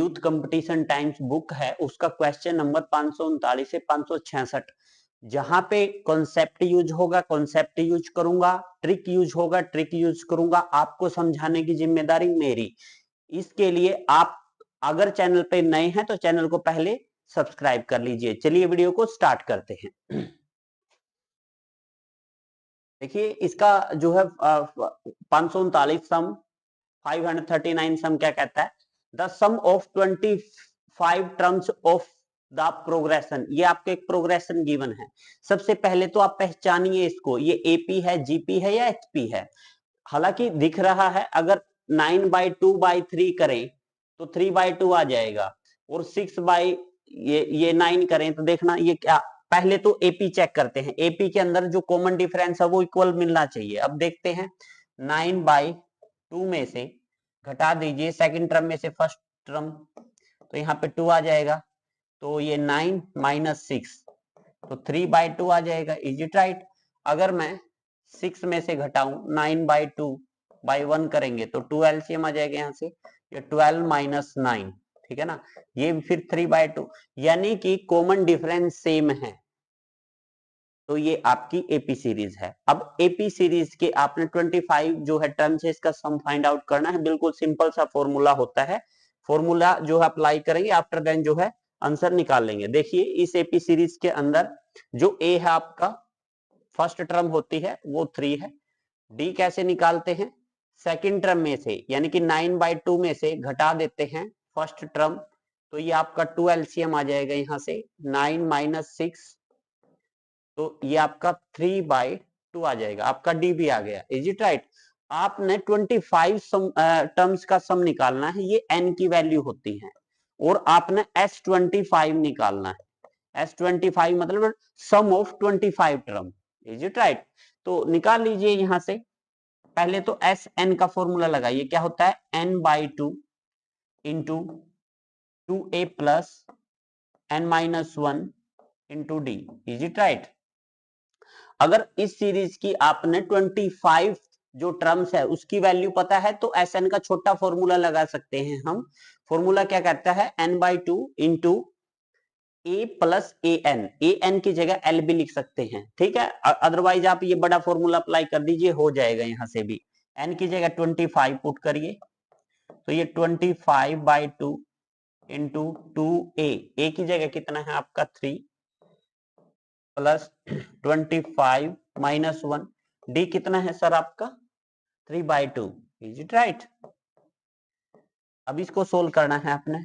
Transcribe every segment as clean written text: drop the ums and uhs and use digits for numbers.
Youth competition times book है उसका question number 539 से 566, जहां पे कॉन्सेप्ट यूज होगा कॉन्सेप्ट यूज करूंगा, ट्रिक यूज होगा ट्रिक यूज करूंगा, आपको समझाने की जिम्मेदारी मेरी। इसके लिए आप अगर चैनल पे नए हैं तो चैनल को पहले सब्सक्राइब कर लीजिए। चलिए वीडियो को स्टार्ट करते हैं। देखिए इसका जो है 539 सम 539 सम क्या कहता है, the sum of 25 terms of the progression. ये आपको एक प्रोग्रेशन गिवन है। सबसे पहले तो आप पहचानिए इसको, ये एपी है, जीपी है या एचपी है। हालांकि दिख रहा है, अगर 9/2/3 करें तो 3/2 आ जाएगा, और 6 ये 9 करें तो देखना ये क्या। पहले तो एपी चेक करते हैं, एपी के अंदर जो कॉमन डिफरेंस है वो इक्वल मिलना चाहिए। अब देखते हैं 9/2 में से घटा दीजिए सेकंड टर्म में से फर्स्ट टर्म, तो यहाँ पे 2 आ जाएगा, तो ये 9 - 6 तो 3/2 आ जाएगा। Is it right? अगर मैं 6 में से घटाऊं 9/2/1 करेंगे तो 2 एलसीएम आ जाएगा यहाँ से, ये 12 - 9, ठीक है ना। ये फिर 3/2, यानी कि कॉमन डिफरेंस सेम है, तो ये आपकी एपी सीरीज है। अब एपी सीरीज के आपने 25 जो है टर्म्स है इसका सम फाइंड आउट करना है। बिल्कुल सिंपल सा फॉर्मूला होता है, फॉर्मूला जो है अप्लाई करेंगे, आफ्टर देन जो है आंसर निकाल लेंगे। देखिए इस एपी सीरीज के अंदर जो ए है आपका फर्स्ट टर्म होती है वो 3 है। डी कैसे निकालते हैं, सेकंड टर्म में से, यानी कि 9/2 में से घटा देते हैं फर्स्ट टर्म, तो ये आपका 2 एलसीएम आ जाएगा यहाँ से, 9 - 6 तो ये आपका 3/2 आ जाएगा, आपका डी भी आ गया। Is it right? आपने 25 टर्म्स का सम निकालना है, ये एन की वैल्यू होती है, और आपने S25 निकालना है। S25 मतलब sum of 25 term. Is it right? तो निकाल लीजिए यहां से। पहले तो एस एन का फॉर्मूला लगाइए, क्या होता है, n/2 into 2a plus n-1 into d. Is it right? अगर इस सीरीज की आपने 25 जो टर्म्स है उसकी वैल्यू पता है तो एस एन का छोटा फॉर्मूला लगा सकते हैं हम। फॉर्मूला क्या कहता है, n/2 into a plus a n की जगह एल भी लिख सकते हैं, ठीक है। अदरवाइज आप ये बड़ा फॉर्मूला अप्लाई कर दीजिए, हो जाएगा। यहां से भी एन की जगह 25 पुट करिए, तो ये 25/2 इंटू 2a की जगह कितना है आपका 3 प्लस 25 - 1, डी कितना है सर आपका 3/2। Is it right? अब इसको सोल्व करना है आपने।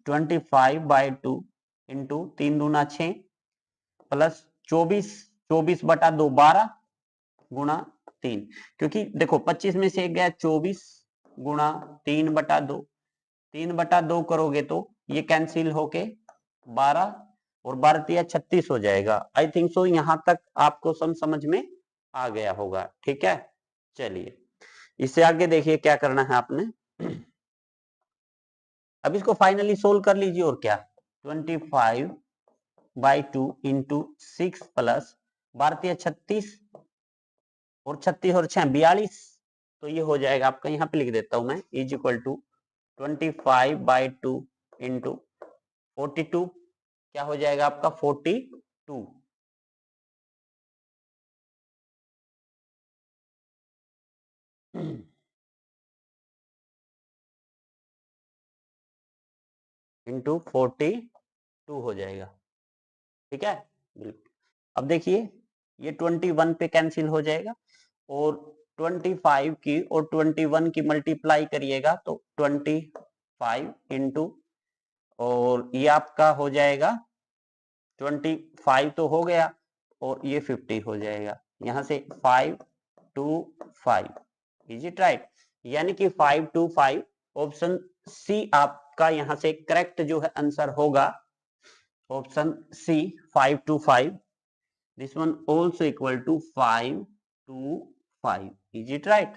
25/2 इंटू 3 दूना 6 प्लस 24/2 12 गुणा 3, क्योंकि देखो 25 में से एक गया 24 गुणा 3/2, 3/2 करोगे तो ये कैंसिल होके 12 और 12 × 36 हो जाएगा। आई थिंक सो यहां तक आपको समझ में आ गया होगा, ठीक है। चलिए इससे आगे देखिए क्या करना है आपने। अब इसको फाइनली सोल्व कर लीजिए, और क्या, 25/2 इंटू 6 प्लस 12 × 36 और 36 और 6 42, तो ये हो जाएगा आपका, यहाँ पे लिख देता हूं मैं, इज इक्वल टू 25/2 इंटू 42, क्या हो जाएगा आपका 42। इंटू 42 हो जाएगा, ठीक है। बिल्कुल। अब देखिए ये 21 पे कैंसिल हो जाएगा, और 25 की और 21 की मल्टीप्लाई करिएगा तो 25 इंटू, और ये आपका हो जाएगा 25 तो हो गया, और ये 50 हो जाएगा। यहां से 5 to 5। Is it right? यानी कि 5 to 5, ऑप्शन सी आपका यहां से करेक्ट जो है आंसर होगा, option C 5 to 5। This one also equal to 5 to 5। Is it right?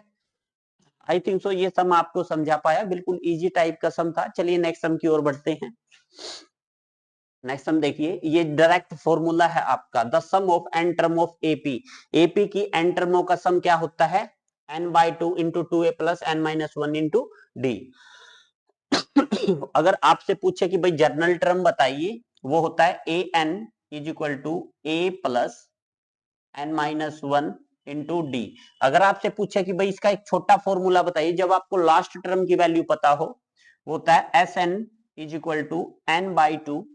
I think so ये सम आपको समझा पाया, बिल्कुल इजी टाइप का सम था। चलिए नेक्स्ट सम की ओर बढ़ते हैं। नेक्स्ट सम देखिए, ये डायरेक्ट फॉर्मूला है आपका, the sum of n term of AP. AP की एन टर्मों का सम क्या होता है, n/2 into 2a plus n-1 into d. अगर आपसे पूछे कि भाई जर्नल टर्म बताइए, वो होता है a n is equal to a plus n minus one into d. अगर आपसे पूछे कि भाई इसका एक छोटा फॉर्मूला बताइए जब आपको लास्ट टर्म की वैल्यू पता हो, वो होता है S n is equal to n by two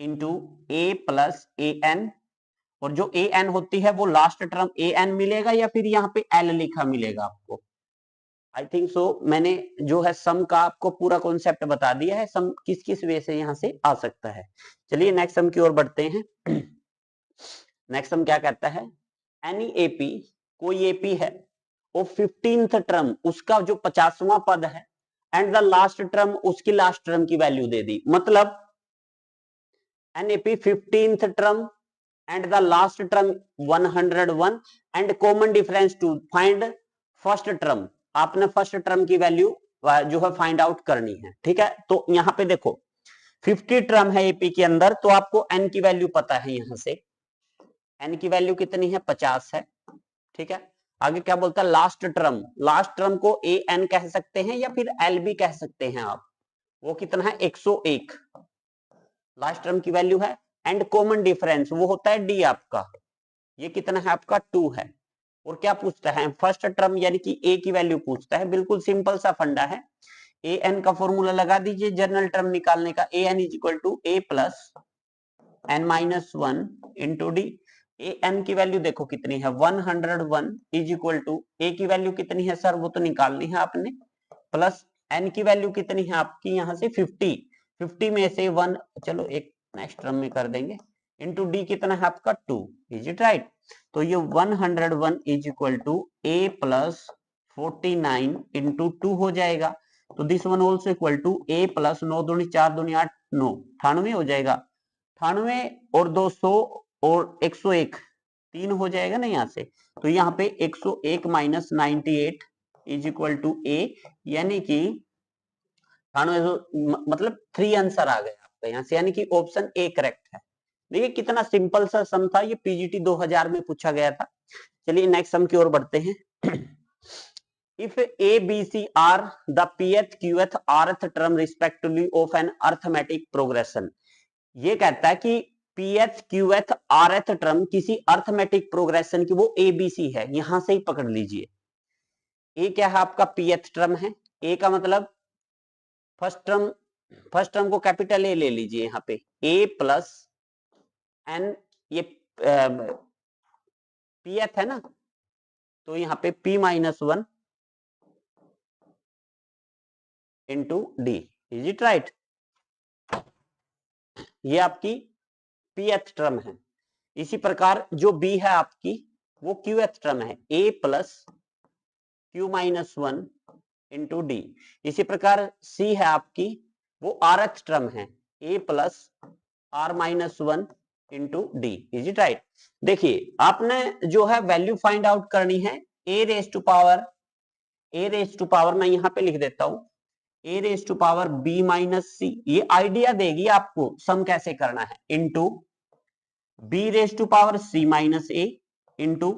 into a plus a n, और जो ए एन होती है वो लास्ट टर्म ए एन मिलेगा या फिर यहाँ पे एल लिखा मिलेगा आपको। आई थिंक सो मैंने जो है सम का आपको पूरा कॉन्सेप्ट बता दिया है, सम किस किस वे से यहाँ से आ सकता है। चलिए नेक्स्ट सम की ओर बढ़ते हैं। नेक्स्ट सम क्या कहता है, एनी एपी, कोई एपी है ऑफ 15th टर्म, उसका जो 50वां पद है, एंड द लास्ट टर्म, उसकी लास्ट टर्म की वैल्यू दे दी। मतलब an AP 15th term and the last term 101 and common difference to find first term. आपने फर्स्ट टर्म की वैल्यू जो है फाइंड आउट करनी है, ठीक है। तो यहाँ पे देखो 50 टर्म है एपी के अंदर, तो आपको एन की वैल्यू पता है, यहां से एन की वैल्यू कितनी है, 50 है, ठीक है। आगे क्या बोलता है, लास्ट टर्म, लास्ट टर्म को ए एन कह सकते हैं या फिर एल भी कह सकते हैं आप, वो कितना है 101 लास्ट टर्म की वैल्यू है। एंड कॉमन डिफरेंस वो होता है डी आपका, ये कितना है आपका 2 है। और क्या पूछता है, फर्स्ट टर्म यानी कि ए की वैल्यू पूछता है। बिल्कुल सिंपल सा फंडा है, ए एन का फॉर्मूला लगा दीजिए जनरल टर्म निकालने का, a n is equal to a plus n minus one into d. A n की वैल्यू देखो कितनी है 101 इज इक्वल टू ए की वैल्यू कितनी है सर, वो तो निकालनी है आपने, प्लस एन की वैल्यू कितनी है आपकी यहाँ से 50, 50 में से 1, चलो एक नेक्स्ट टर्म में कर देंगे, इंटू डी कितना है आपका 2, इज इट राइट। तो ये 101 is equal to a plus 49 into 2 हो जाएगा। तो this one also equal to a plus 9 दूनी 4 दूनी 8, 9, 98 हो जाएगा। 98 और 200 और 101 3 हो जाएगा ना यहाँ से। तो यहाँ पे 101 माइनस 98 इज इक्वल टू ए, यानी कि 98, मतलब 3 आंसर आ गया आपका यहाँ से, यानी कि ऑप्शन ए करेक्ट है। देखिए कितना सिंपल सा सम था, ये पीजीटी 2000 में पूछा गया था। चलिए नेक्स्ट सम की ओर बढ़ते हैं। If a b c are the pth qth rth term respectively of an arithmetic progression, ये कहता है कि pth qth rth टर्म किसी अर्थमेटिक प्रोग्रेशन की वो ए बी सी है, यहां से ही पकड़ लीजिए। ए क्या है आपका pth टर्म है, ए का मतलब फर्स्ट टर्म को कैपिटल ए ले लीजिए यहाँ पे, ए प्लस एन, ये pth है ना, तो यहाँ पे p minus 1 into d, is it right. ये आपकी pth टर्म है। इसी प्रकार जो b है आपकी वो qth टर्म है, a plus q minus 1 into D. इसी प्रकार c है आपकी वो rth टर्म है, a plus r minus 1 into d, is it right. देखिए आपने जो है वैल्यू फाइंड आउट करनी है a रेज टू पावर मैं यहां पे लिख देता हूं, a raise to power b minus c, ये आइडिया देगी आपको सम कैसे करना है, into b raise to power c minus a into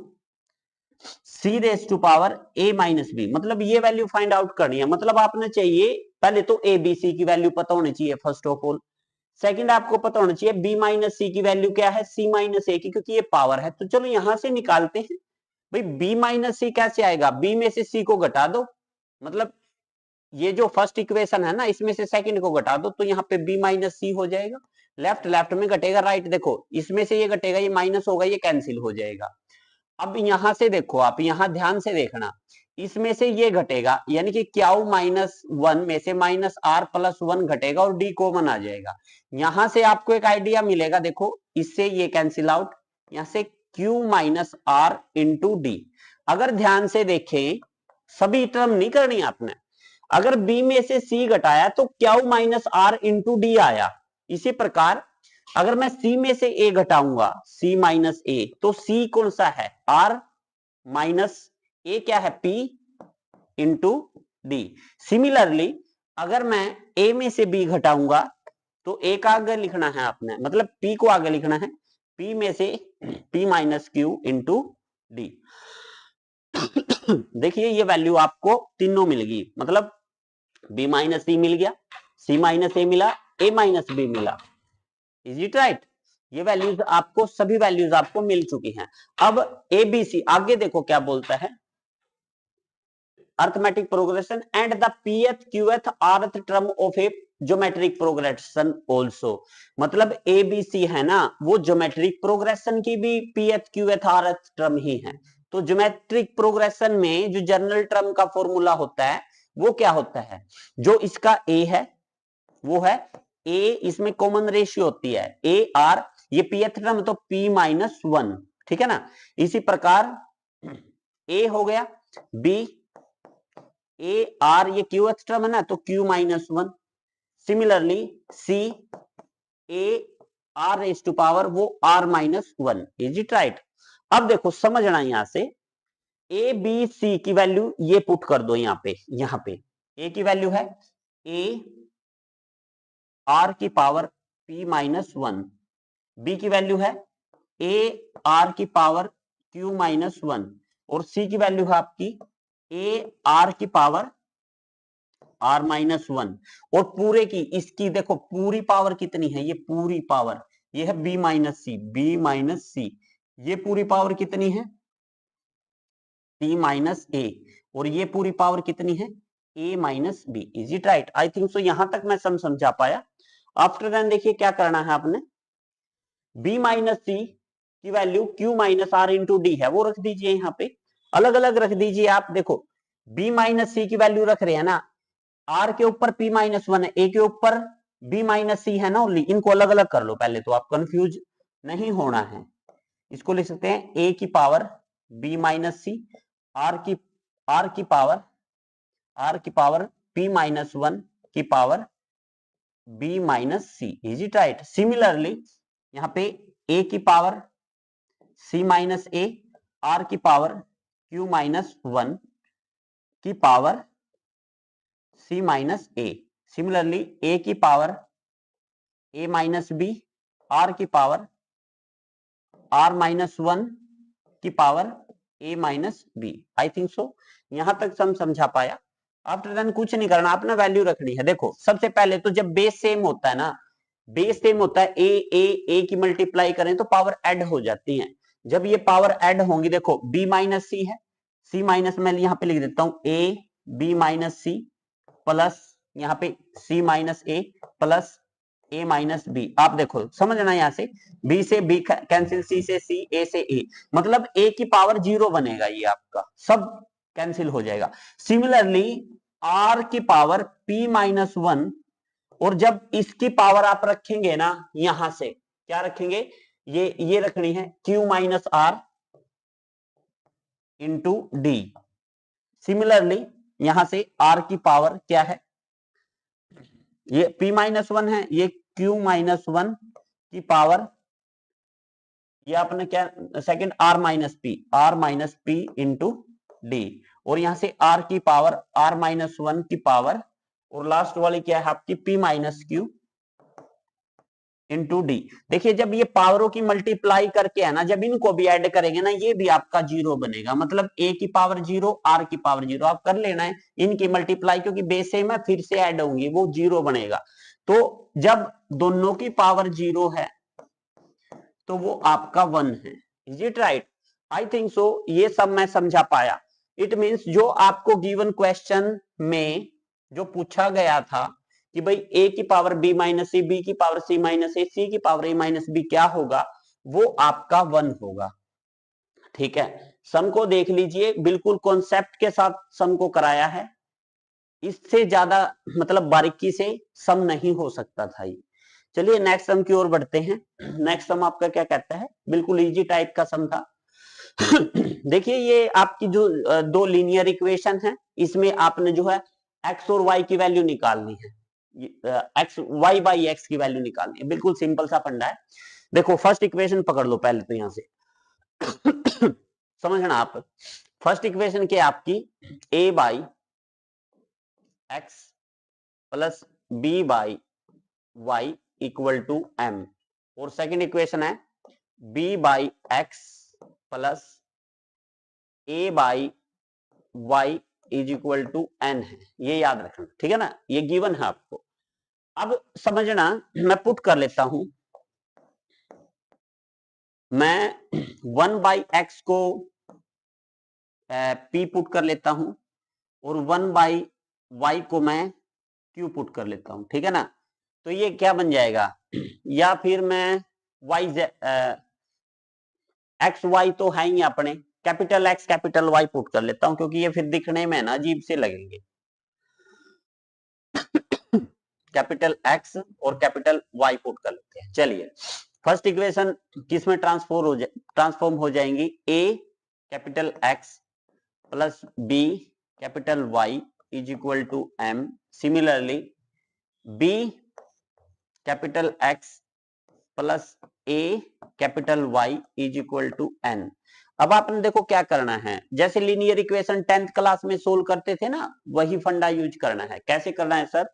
c raise to power a minus b। मतलब ये वैल्यू फाइंड आउट करनी है। मतलब आपने चाहिए पहले तो a b c की वैल्यू पता होनी चाहिए फर्स्ट ऑफ ऑल, सेकंड आपको पता होना चाहिए b माइनस सी की वैल्यू क्या है, c माइनस a की, क्योंकि ये पावर है। तो चलो यहां से निकालते हैं भाई, b माइनस सी कैसे आएगा, b में से c को घटा दो, मतलब ये जो फर्स्ट इक्वेशन है ना इसमें से सेकंड को घटा दो, तो यहाँ पे b माइनस सी हो जाएगा। लेफ्ट लेफ्ट में घटेगा राइट, देखो इसमें से ये घटेगा, ये माइनस होगा, ये कैंसिल हो जाएगा। अब यहां से देखो, आप यहां ध्यान से देखना, इसमें से ये घटेगा, यानी कि क्यू माइनस 1 में से माइनस आर प्लस 1 घटेगा और डी कॉमन आ जाएगा। यहां से आपको एक आइडिया मिलेगा, देखो इससे ये कैंसिल आउट, यहां से q minus r into d. अगर ध्यान से देखें, सभी टर्म नहीं करनी आपने, अगर b में से c घटाया तो q minus r into d आया। इसी प्रकार अगर मैं c में से a घटाऊंगा, c माइनस a, तो c कौन सा है, r माइनस a क्या है, p इंटू डी। सिमिलरली अगर मैं a में से b घटाऊंगा तो a का आगे लिखना है आपने, मतलब p को आगे लिखना है, p में से p minus q into d. देखिए ये वैल्यू आपको तीनों मिल गई, मतलब b माइनस सी मिल गया, सी माइनस ए मिला, ए माइनस बी मिला। Is it right? ये वैल्यूज आपको, सभी वैल्यूज आपको मिल चुकी हैं। अब ए बी सी, आगे देखो क्या बोलता है, arithmetic progression and the pth qth rth term of a geometric progression also. मतलब ए बी सी है ना, वो ज्योमेट्रिक प्रोग्रेशन की भी पीएथ क्यूएथ आरथ टर्म ही है। तो ज्योमेट्रिक प्रोग्रेशन में जो जनरल टर्म का फॉर्मूला होता है वो क्या होता है, जो इसका ए है वो है ए, इसमें कॉमन रेशियो होती है ए आर, ये पीएथ टर्म तो पी माइनस वन, ठीक है ना। इसी प्रकार ए हो गया, बी ए आर, ये क्यू एथ टर्म है ना तो q minus one. Similarly c a r raise to power वो r minus one. Is it right? अब देखो समझना, यहां से ए बी सी की वैल्यू ये पुट कर दो यहां पे ए की वैल्यू है ए आर की power P minus one, B की वैल्यू है ए आर की पावर क्यू माइनस वन, और सी की वैल्यू है आपकी ए आर की पावर आर माइनस वन। और पूरे की, इसकी देखो पूरी पावर कितनी है, ये पूरी पावर ये है बी माइनस सी, बी माइनस सी, ये पूरी पावर कितनी है सी माइनस ए, और ये पूरी पावर कितनी है a minus b. Is it right? I think so यहां तक मैं समझा पाया। आफ्टर देन देखिए क्या करना है आपने, बी माइनस सी की value q minus r into d है वो रख दीजिए, यहाँ पे अलग अलग रख दीजिए। आप देखो बी माइनस सी की वैल्यू रख रहे हैं ना, आर के ऊपर पी माइनस वन है, ए के ऊपर बी माइनस सी है ना ओनली, इनको अलग अलग कर लो पहले तो, आप कंफ्यूज नहीं होना है। इसको लिख सकते हैं ए की power b minus c, r की पावर पी माइनस वन की power b minus c. Is it right? Similarly यहां पे ए की power c minus a, are की पावर क्यू माइनस वन की power c minus a. Similarly a की power a minus b, r की power are minus one की power a minus b. I think so यहां तक समझा पाया। After then कुछ नहीं करना, आपने वैल्यू रखनी है। देखो सबसे पहले तो जब बेस सेम होता है ना, बेस सेम होता है, ए की मल्टीप्लाई करें तो पावर ऐड हो जाती है। जब ये पावर ऐड होंगी, देखो बी माइनस सी है, सी माइनस मैं यहां पे लिख देता हूं a b minus c plus यहाँ पे c minus a plus a minus b. आप देखो समझना, यहां से बी से बी कैंसिल, सी से सी, ए से ए, मतलब ए की पावर जीरो बनेगा, ये आपका सब कैंसिल हो जाएगा। सिमिलरली आर की पावर पी माइनस वन, और जब इसकी पावर आप रखेंगे ना, यहां से क्या रखेंगे, ये रखनी है q minus r into d. Similarly यहां से आर की पावर क्या है, ये p माइनस वन है, ये q माइनस वन की पावर, ये आपने क्या second r minus p into d, और यहां से r की पावर r माइनस वन की पावर, और लास्ट वाली क्या है आपकी p minus q into d. देखिए जब ये पावरों की मल्टीप्लाई करके है ना, जब इनको भी ऐड करेंगे ना, ये भी आपका जीरो बनेगा, मतलब a की पावर जीरो, r की पावर जीरो। आप कर लेना है इनकी मल्टीप्लाई, क्योंकि बेस सेम है, फिर से ऐड होंगी, वो जीरो बनेगा। तो जब दोनों की पावर जीरो है तो वो आपका वन है। Is it right? I think so ये सब मैं समझा पाया। इट मींस जो आपको गिवन क्वेश्चन में जो पूछा गया था कि भाई ए की पावर बी माइनस सी, बी की पावर सी माइनस ए, सी की पावर ए माइनस बी क्या होगा, वो आपका वन होगा। ठीक है, सम को देख लीजिए, बिल्कुल कॉन्सेप्ट के साथ सम को कराया है, इससे ज्यादा मतलब बारीकी से सम नहीं हो सकता था ये। चलिए नेक्स्ट सम की ओर बढ़ते हैं। नेक्स्ट सम आपका क्या कहता है, बिल्कुल इजी टाइप का सम था। देखिए ये आपकी जो दो लीनियर इक्वेशन है, इसमें आपने जो है एक्स और वाई की वैल्यू निकालनी है, एक्स वाई बाई एक्स की वैल्यू निकालनी है। बिल्कुल सिंपल सा फंडा है। देखो फर्स्ट इक्वेशन पकड़ लो पहले तो, यहां से समझना आप। फर्स्ट इक्वेशन क्या आपकी, a by x plus b by y equal to m, और सेकंड इक्वेशन है b by x plus a by y is equal to n है। ये याद रखना, ठीक है ना, ये गिवन है आपको। अब समझना, मैं पुट कर लेता हूं, मैं 1/x को p पुट कर लेता हूं और 1/y को मैं q पुट कर लेता हूं, ठीक है ना। तो ये क्या बन जाएगा, या फिर मैं y एक्स वाई तो है ही अपने, capital X capital Y put कर लेता हूं, क्योंकि ये फिर दिखने में ना अजीब से लगेंगे। कैपिटल एक्स और कैपिटल वाई पुट कर लेते हैं। चलिए, फर्स्ट इक्वेशन किसमें ट्रांसफॉर्म हो जाएंगी, a capital x plus b capital y is equal to m. Similarly b capital x plus a capital y is equal to n. अब आपने देखो क्या करना है, जैसे लीनियर इक्वेशन 10th क्लास में सोल्व करते थे ना, वही फंडा यूज करना है। कैसे करना है सर,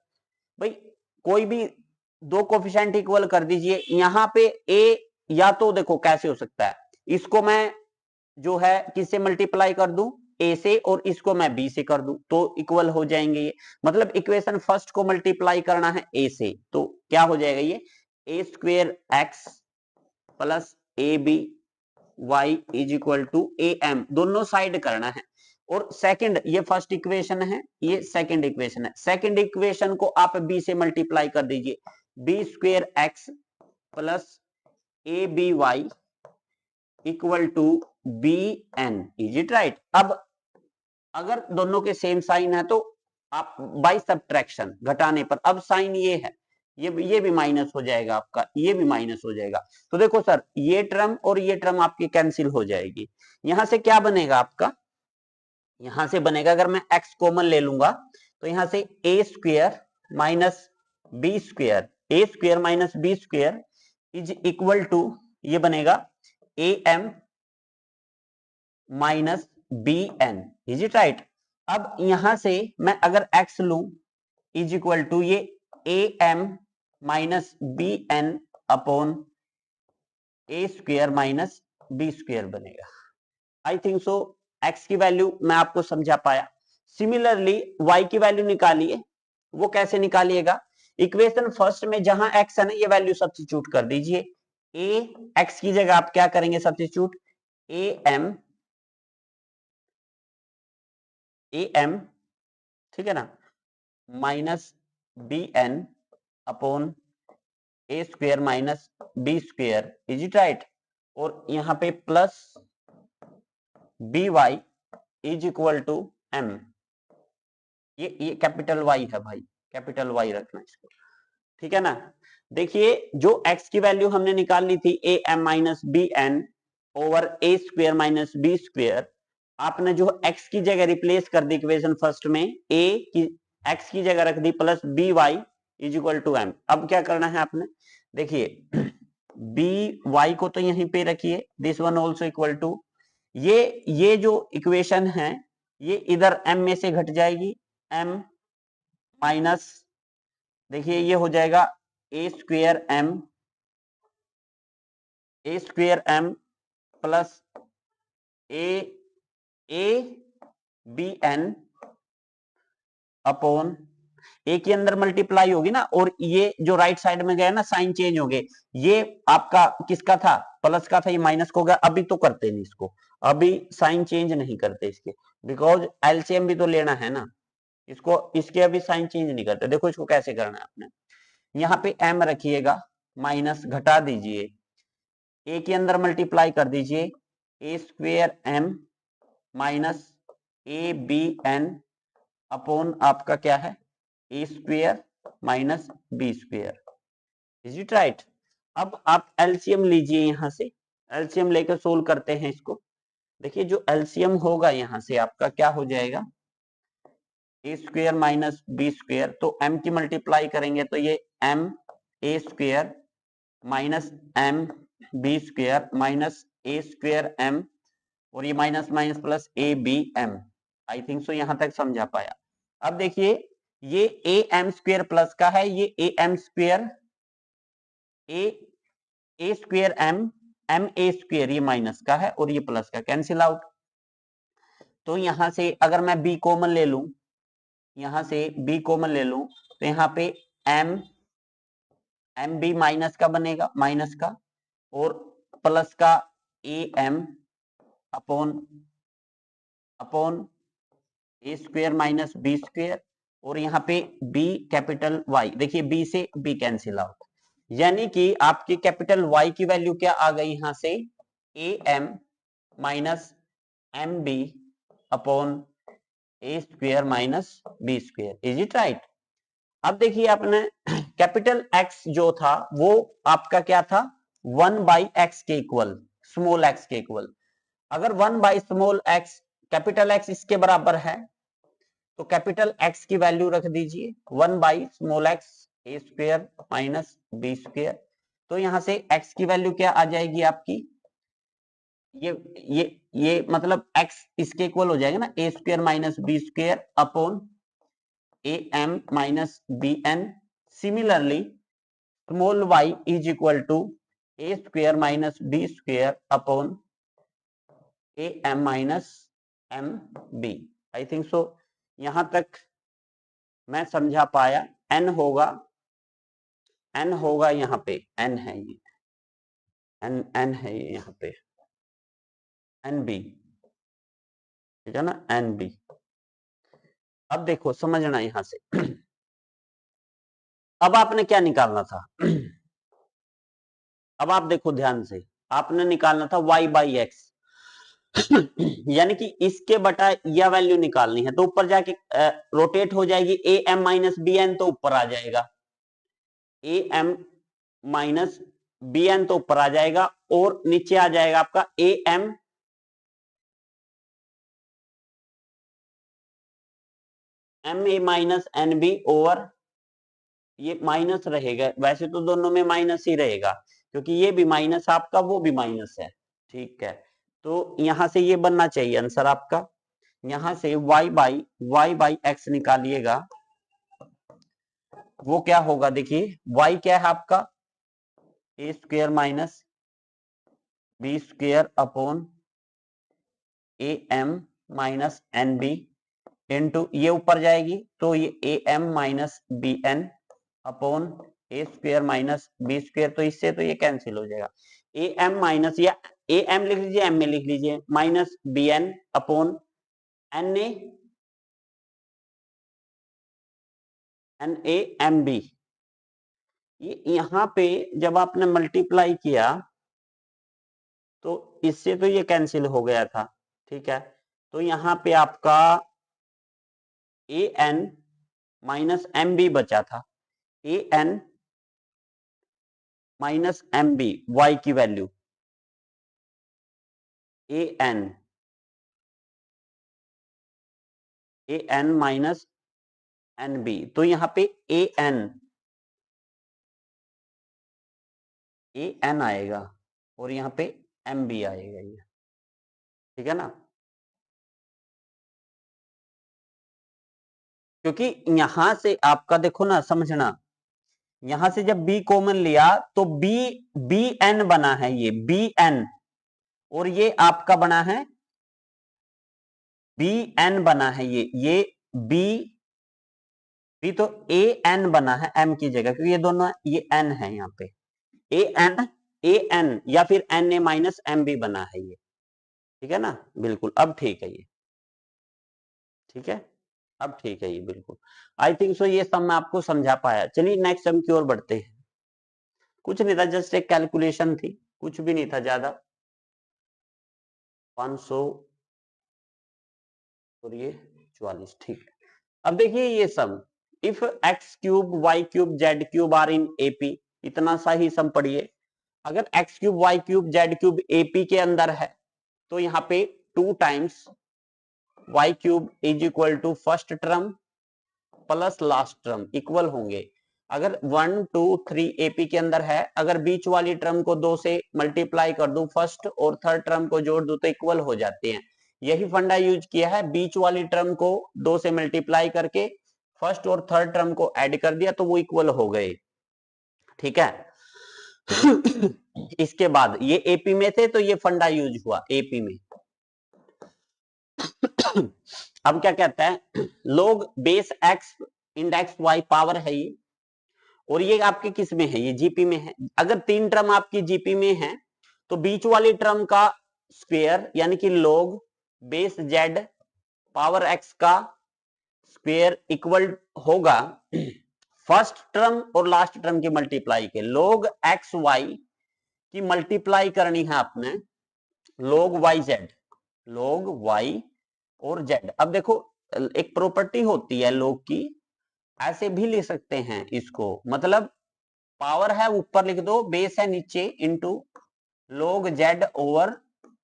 भाई कोई भी दो कोफिशिएंट इक्वल कर दीजिए। यहां पे ए, या तो देखो कैसे हो सकता है, इसको मैं जो है किससे मल्टीप्लाई कर दूं, ए से, और इसको मैं बी से कर दूं तो इक्वल हो जाएंगे ये। मतलब इक्वेशन फर्स्ट को मल्टीप्लाई करना है ए से, तो क्या हो जाएगा ये, a square x plus a b Y is equal to a m, दोनों साइड करना है। और सेकंड, ये फर्स्ट इक्वेशन है, ये सेकंड इक्वेशन है, सेकंड इक्वेशन को आप बी से मल्टीप्लाई कर दीजिए, b square x plus a b y equal to b n. Is it right. अब अगर दोनों के सेम साइन है तो आप बाय सब्ट्रैक्शन, घटाने पर, अब साइन ये है, ये भी माइनस हो जाएगा आपका, ये भी माइनस हो जाएगा। तो देखो सर, ये टर्म और ये टर्म आपकी कैंसिल हो जाएगी। यहां से क्या बनेगा आपका, यहां से बनेगा, अगर मैं x कॉमन ले लूंगा तो यहां से a square minus b square, a square minus b square is equal to, ये बनेगा a m minus b n. Is it right. अब यहां से मैं अगर x लू इज इक्वल टू ये a m minus b n upon a square minus b square बनेगा। आई थिंक सो x की वैल्यू मैं आपको समझा पाया। सिमिलरली y की वैल्यू निकालिए, वो कैसे निकालिएगा, इक्वेशन फर्स्ट में जहां x है ना, ये वैल्यू सब्स्टिट्यूट कर दीजिए, a x की जगह आप क्या करेंगे, सब्स्टिट्यूट ए एम, ठीक है ना, minus b n upon a square minus b square. Is it right. और यहां पे plus b Y is equal to m, ये कैपिटल वाई है भाई, कैपिटल वाई रखना इसको, ठीक है ना। देखिए, जो x की वैल्यू हमने निकाल ली थी a m minus b n over a square minus b square, आपने जो x की जगह रिप्लेस कर दी इक्वेशन फर्स्ट में, a की x की जगह रख दी plus b Y is equal to m. अब क्या करना है आपने, देखिए बी वाई को तो यहीं पे रखिए, this one also equal to, ये जो इक्वेशन है ये इधर m में से घट जाएगी, m माइनस, देखिए ये हो जाएगा a square m plus a b n upon, a के अंदर मल्टीप्लाई होगी ना, और ये जो राइट साइड में गया ना, साइन चेंज हो गए, ये आपका किसका था, प्लस का था, ये माइनस को गया। अभी तो करते नहीं इसको, अभी साइन चेंज नहीं करते इसके, बिकॉज एलसीएम भी तो लेना है ना, इसको इसके अभी साइन चेंज नहीं करते। देखो इसको कैसे करना है आपने, यहाँ पे m रखिएगा, माइनस घटा दीजिए, a के अंदर मल्टीप्लाई कर दीजिए, a square m minus a b n upon आपका क्या है, a square minus b square. Is it right. अब आप एलसीएम लीजिए, यहां से एलसीएम लेकर सोल्व करते हैं इसको। देखिए जो एलसीएम होगा यहां से आपका क्या हो जाएगा, a square minus b square, तो m की मल्टीप्लाई करेंगे तो ये m a square minus m b square minus a square m, और ये minus minus plus a b m. I think so यहां तक समझा पाया। अब देखिए ये ए एम स्क्वेयर प्लस का है, ये a m square a square m a square ये माइनस का है, और ये प्लस का, कैंसिल आउट। तो यहां से अगर मैं बी कॉमन ले लूं, यहां से बी कॉमन ले लूं तो यहाँ पे m एम बी माइनस का बनेगा, माइनस का, और प्लस का a m upon a square minus b square, और यहाँ पे बी कैपिटल वाई, देखिए बी से बी कैंसिल आउट, यानी कि आपकी कैपिटल वाई की वैल्यू क्या आ गई यहां से, a m minus m b upon a square minus b square. Is it right? अब देखिए आपने कैपिटल एक्स जो था वो आपका क्या था, 1/x के इक्वल, स्मॉल एक्स के इक्वल। अगर 1/स्मॉल एक्स, कैपिटल एक्स इसके बराबर है, तो कैपिटल एक्स की वैल्यू रख दीजिए 1/स्मॉल एक्स ए स्क्वेयर माइनस बी स्क्वेयर। तो यहां से एक्स की वैल्यू क्या आ जाएगी आपकी, ये ये मतलब एक्स इसके इक्वल हो जाएगा ना, a square minus b square upon a m minus b n. Similarly small y is equal to a square minus b square upon a m minus m b. I think so यहां तक मैं समझा पाया। n होगा यहाँ पे, n है ये, n है ये यहाँ पे, एन बी, ठीक है ना, एन बी। अब देखो समझना यहां से अब आपने क्या निकालना था अब आप देखो ध्यान से, आपने निकालना था y/x यानी कि इसके बटा यह वैल्यू निकालनी है, तो ऊपर जाके रोटेट हो जाएगी, a m minus b n तो ऊपर आ जाएगा, a m minus b n तो ऊपर आ जाएगा, और नीचे आ जाएगा आपका a m m a minus n b over, ये माइनस रहेगा, वैसे तो दोनों में माइनस ही रहेगा क्योंकि ये भी माइनस आपका, वो भी माइनस है, ठीक है। तो यहां से ये बनना चाहिए आंसर आपका, यहां से y बाई x निकालिएगा, वो क्या होगा, देखिए y क्या है आपका, a square minus b square upon a m minus n b into, ये ऊपर जाएगी तो ये a m minus b n upon a square minus b square, तो इससे तो ये कैंसिल हो जाएगा, ए एम माइनस, या ए एम लिख लीजिए, एम में लिख लीजिए, minus b n upon n a m b. ये यहां पे जब आपने मल्टीप्लाई किया तो इससे तो ये कैंसिल हो गया था, ठीक है। तो यहां पे आपका a n minus m b बचा था, a n minus m b, y की value a n minus n b, तो यहां पे ए एन आएगा और यहां पे एम बी आएगा, ये ठीक है ना, क्योंकि यहां से आपका देखो ना, समझना, यहां से जब b कॉमन लिया तो बी एन बना है, ये बी एन, और ये आपका बना है बी एन बना है, ये बी तो ए एन बना है एम की जगह, क्योंकि ये दोनों ये एन है यहाँ पे, ए एन या फिर n a minus m b बना है ये, ठीक है ना, बिल्कुल अब ठीक है ये, ठीक है, अब ठीक है ये बिल्कुल। आई थिंक सो ये सब मैं आपको समझा पाया। चलिए नेक्स्ट सम की ओर बढ़ते हैं। कुछ नहीं था, जस्ट एक कैलकुलेशन थी, कुछ भी नहीं था ज्यादा। 500 और ये 44, ठीक है। अब देखिए ये sum, if x cube y cube z cube are in AP, इतना सा ही सम पढ़िए। अगर x cube y cube z cube AP के अंदर है तो यहाँ पे 2 times y cube is equal to first term plus last term equal होंगे। अगर 1 2 3 एपी के अंदर है, अगर बीच वाली टर्म को 2 से मल्टीप्लाई कर दूं, फर्स्ट और थर्ड टर्म को जोड़ दूं तो इक्वल हो जाते हैं। यही फंडा यूज किया है, बीच वाली टर्म को 2 से मल्टीप्लाई करके फर्स्ट और थर्ड टर्म को ऐड कर दिया तो वो इक्वल हो गए, ठीक है। इसके बाद ये एपी में थे तो ये फंडा यूज हुआ एपी में। अब क्या कहता है, log base x index y power है ये, और ये आपके किस में है, ये जीपी में है। अगर 3 टर्म आपकी जीपी में है तो बीच वाली टर्म का स्क्वायर यानी कि log base z power x का स्क्वायर इक्वल होगा फर्स्ट टर्म और लास्ट टर्म की मल्टीप्लाई के। log एक्स वाई की मल्टीप्लाई करनी है आपने log y z, log y और जेड। अब देखो एक प्रॉपर्टी होती है log की, ऐसे भी लिख सकते हैं इसको, मतलब पावर है ऊपर लिख दो, बेस है नीचे, into log z over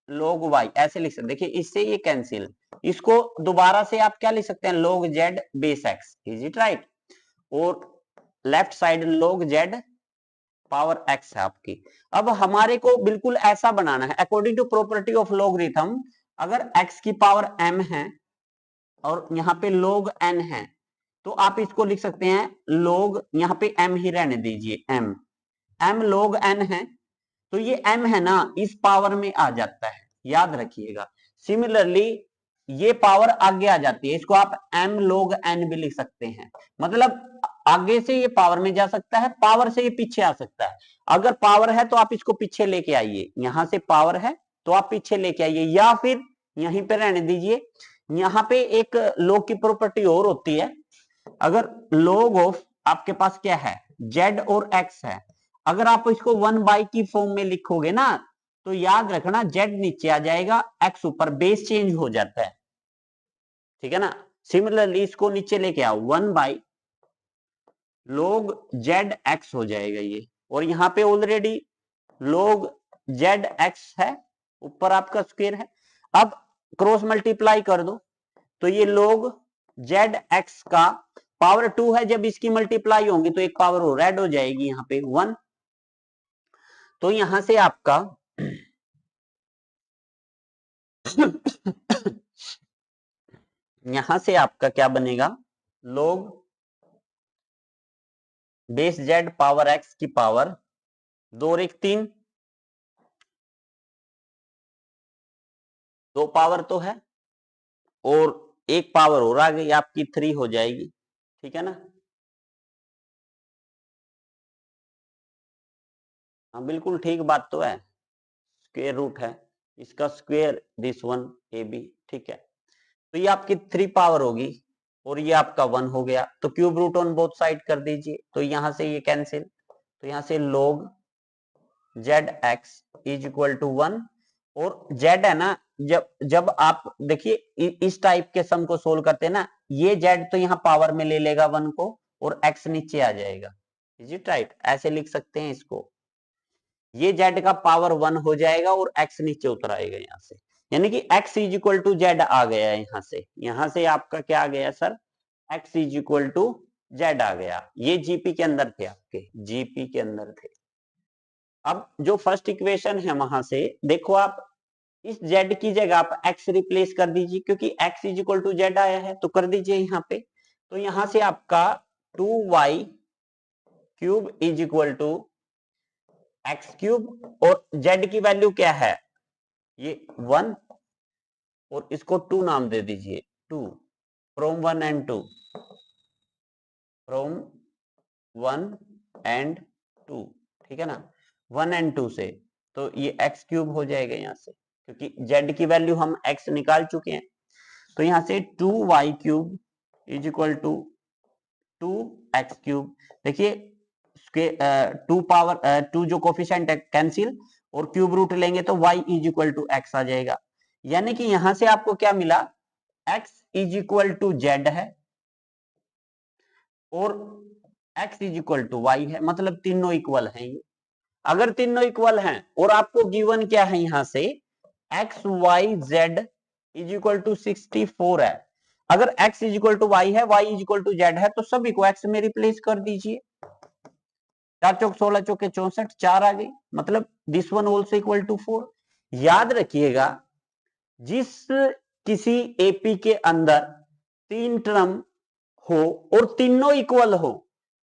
log y, ऐसे लिख सकते। देखिए इससे ये कैंसिल, इसको दोबारा से आप क्या लिख सकते हैं, log z base x, is it right, और left side log z power x है आपकी। अब हमारे को बिल्कुल ऐसा बनाना है according to property of logarithm. अगर x की पावर m है और यहाँ पे log n है तो आप इसको लिख सकते हैं log, यहाँ पे m ही रहने दीजिए, m log n है तो ये m है ना इस पावर में आ जाता है, याद रखिएगा। सिमिलरली ये पावर आगे आ जाती है, इसको आप m log n भी लिख सकते हैं, मतलब आगे से ये पावर में जा सकता है, पावर से ये पीछे आ सकता है। अगर पावर है तो आप इसको पीछे लेके आइए, यहां से पावर है तो आप पीछे लेके आइए, या फिर यहीं पे रहने दीजिए। यहाँ पे एक log की प्रॉपर्टी और होती है, अगर log ऑफ आपके पास क्या है z और x है, अगर आप इसको 1 की फॉर्म में लिखोगे ना तो याद रखना z नीचे आ जाएगा, x ऊपर, बेस चेंज हो जाता है, ठीक है ना। सिमिलरली इसको नीचे लेके आओ, 1 log जेड एक्स हो जाएगा ये, और यहाँ पे ऑलरेडी log जेड एक्स है, ऊपर आपका स्क्वायर है। अब क्रॉस मल्टीप्लाई कर दो तो ये log जेड एक्स का पावर 2 है, जब इसकी मल्टीप्लाई होंगी तो एक पावर और ऐड हो जाएगी यहाँ पे 1, तो यहां से आपका यहां से आपका क्या बनेगा, log base z power x की पावर 2 और 1 3, 2 पावर तो है और एक पावर और आ गई आपकी 3 हो जाएगी, ठीक है ना। हाँ बिल्कुल ठीक बात तो है, स्क्वायर रूट है इसका square this one a b, ठीक है। तो ये आपकी 3 पावर होगी और ये आपका 1 हो गया, तो cube root on both side कर दीजिए, तो यहां से ये कैंसिल, तो यहां से log z x is equal to 1, और जेड है ना, जब जब आप देखिए इस टाइप के सम को सोल्व करते हैं ना, ये जेड तो यहाँ पावर में ले लेगा 1 को और एक्स नीचे आ जाएगा, इज इट राइट, ऐसे लिख सकते हैं इसको, ये जेड का पावर 1 हो जाएगा और एक्स नीचे उतर आएगा यहाँ से, यानी कि x is equal to z आ गया है यहाँ से आपका क्या आ गया sir, x is equal to z आ गया। ये जीपी के अंदर थे, आपके जीपी के अंदर थे। अब जो फर्स्ट इक्वेशन है वहां से देखो, आप इस z की जगह आप x रिप्लेस कर दीजिए, क्योंकि x is equal to z आया है, तो कर दीजिए यहाँ पे, तो यहां से आपका 2y cube is equal to x cube, और z की वैल्यू क्या है, ये 1, और इसको 2 नाम दे दीजिए, 2 फ्रॉम 1 एंड 2, फ्रॉम 1 एंड 2, ठीक है ना, 1 एंड 2 से, तो ये एक्स क्यूब हो जाएगा यहाँ से, क्योंकि z की वैल्यू हम x निकाल चुके हैं, तो यहां से 2y cube is equal to 2x cube. देखिए 2 पावर 2 जो कोफिशिएंट है कैंसिल, और क्यूब रूट लेंगे तो y is equal to x आ जाएगा, यानी कि यहां से आपको क्या मिला, x is equal to z है और x is equal to y है, मतलब तीनों इक्वल हैं ये। अगर तीनों इक्वल हैं और आपको गिवन क्या है यहां से, x y z is equal to 64 है, अगर x is equal to y है, y is equal to z है, तो सभी को x में रिप्लेस कर दीजिए, 4 चौक 16 चौके 64, 4 आ गई, मतलब this one also equal to 4। याद रखिएगा, जिस किसी एपी के अंदर 3 टर्म हो और तीनों इक्वल हो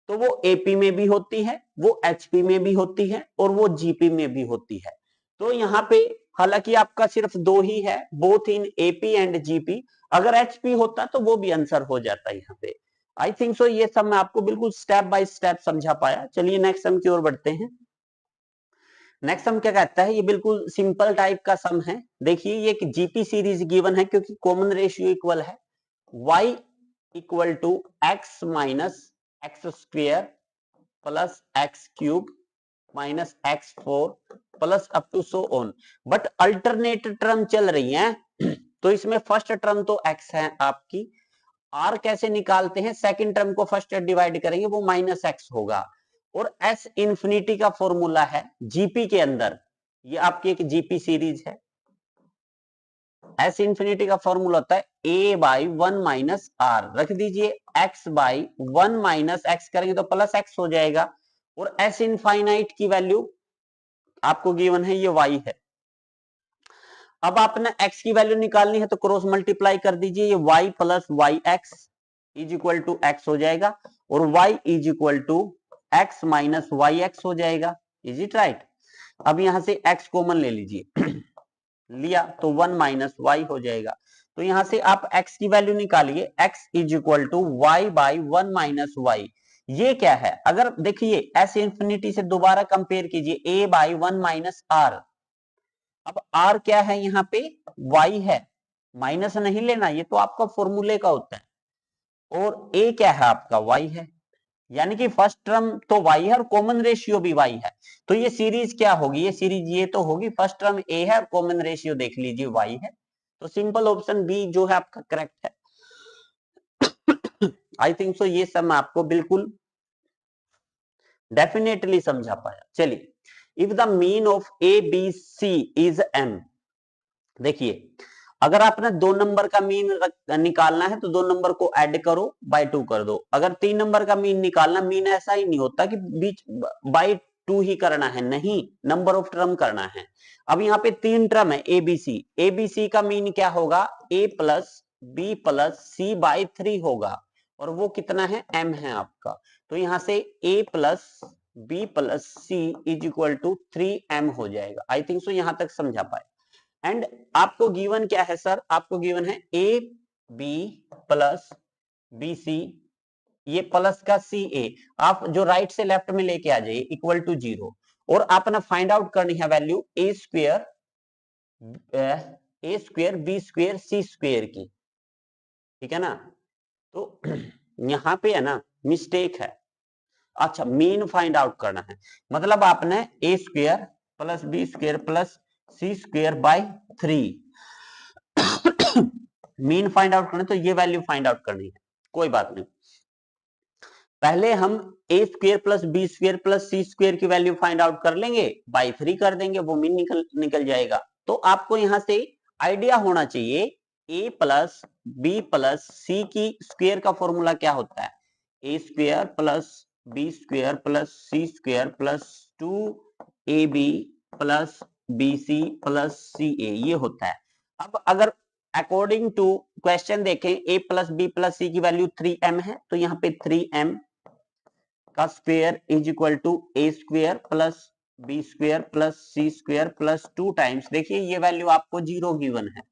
तो वो एपी में भी होती है, वो एचपी में भी होती है और वो जीपी में भी होती है। तो यहाँ पे हालांकि आपका सिर्फ 2 ही है, both in AP and GP, अगर एचपी होता तो वो भी आंसर हो जाता है यहाँ पे। आई थिंक सो ये सब मैं आपको बिल्कुल स्टेप बाय स्टेप समझा पाया। चलिए नेक्स्ट सम की ओर बढ़ते हैं। नेक्स्ट सम क्या कहता है, ये बिल्कुल सिंपल टाइप का सम है। देखिए ये एक जीपी सीरीज गिवन है क्योंकि कॉमन रेशियो इक्वल है, y equal to x minus x square plus x cube minus x four plus up to so on. But alternate term चल रही है तो इसमें फर्स्ट टर्म तो x है आपकी, r कैसे निकालते हैं, सेकंड टर्म को फर्स्ट डिवाइड करेंगे वो माइनस एक्स होगा। और s इंफिनिटी का फॉर्मूला है जीपी के अंदर, ये आपकी एक जीपी सीरीज है। s इंफिनिटी का फॉर्मूला होता है a by one minus r, रख दीजिए x by one minus x करेंगे तो प्लस एक्स हो जाएगा। और s इनफाइनाइट की वैल्यू आपको गिवन है, ये y है। अब आपने x की वैल्यू निकालनी है तो क्रॉस मल्टीप्लाई कर दीजिए, ये y plus y x is equal to x हो जाएगा और y is equal to x minus y x हो जाएगा। Is it right? अब यहां से x कॉमन ले लीजिए लिया तो वन माइनस वाई हो जाएगा। तो यहां से आप x की वैल्यू निकालिए, x is equal to y by one minus y. ये क्या है, अगर देखिए s इंफिनिटी से दोबारा कंपेयर कीजिए, a by one minus r. अब r क्या है यहाँ पे, y है, माइनस नहीं लेना, ये तो आपका फॉर्मूले का होता है। और a क्या है आपका, y है, यानी कि फर्स्ट टर्म तो y है और कॉमन रेशियो भी y है। तो ये सीरीज क्या होगी, ये सीरीज ये तो होगी, फर्स्ट टर्म a है और कॉमन रेशियो देख लीजिए y है। तो सिंपल ऑप्शन बी जो है आपका करेक्ट है। आई थिंक सो ये सब मैं आपको बिल्कुल डेफिनेटली समझा पाया। चलिए, if the mean of a b c is m, देखिए अगर आपने दो नंबर का मीन निकालना है तो दो नंबर को ऐड करो, बाय टू कर दो। अगर तीन नंबर का मीन निकालना, मीन ऐसा ही नहीं होता कि बीच बाय टू ही करना है, नहीं, नंबर ऑफ टर्म करना है। अब यहाँ पे तीन टर्म है एबीसी, एबीसी का मीन क्या होगा, a plus b plus c by three होगा, और वो कितना है, m है आपका। तो यहां से a plus b plus c is equal to 3m हो जाएगा। आई थिंक सो यहां तक समझा पाए। एंड आपको गिवन क्या है सर, आपको गिवन है a b plus b c, ये प्लस का सी ए, आप जो राइट से लेफ्ट में लेके आ जाइए, इक्वल टू जीरो। और आपने फाइंड आउट करनी है वैल्यू ए स्क्वेयर बी स्क्वेयर सी स्क्वेयर की, ठीक है ना। तो यहां पे है ना मिस्टेक है। अच्छा, मीन फाइंड आउट करना है, मतलब आपने a square plus b square plus c square by three mean find out करना, तो ये वैल्यू फाइंड आउट करनी है। कोई बात नहीं, पहले हम a square plus b square plus c square की वैल्यू फाइंड आउट कर लेंगे, बाई थ्री कर देंगे, वो मीन निकल जाएगा। तो आपको यहां से आइडिया होना चाहिए, a plus b plus c की स्क्वेयर का फॉर्मूला क्या होता है, a square plus b square plus c square plus two a b plus b c plus c a, ये होता है। अब अगर अकॉर्डिंग टू क्वेश्चन देखें, a plus b plus c की वैल्यू 3m है, तो यहाँ पे 3m का square is equal to a square plus b square plus c square plus two times, देखिए ये वैल्यू आपको जीरो गिवन है,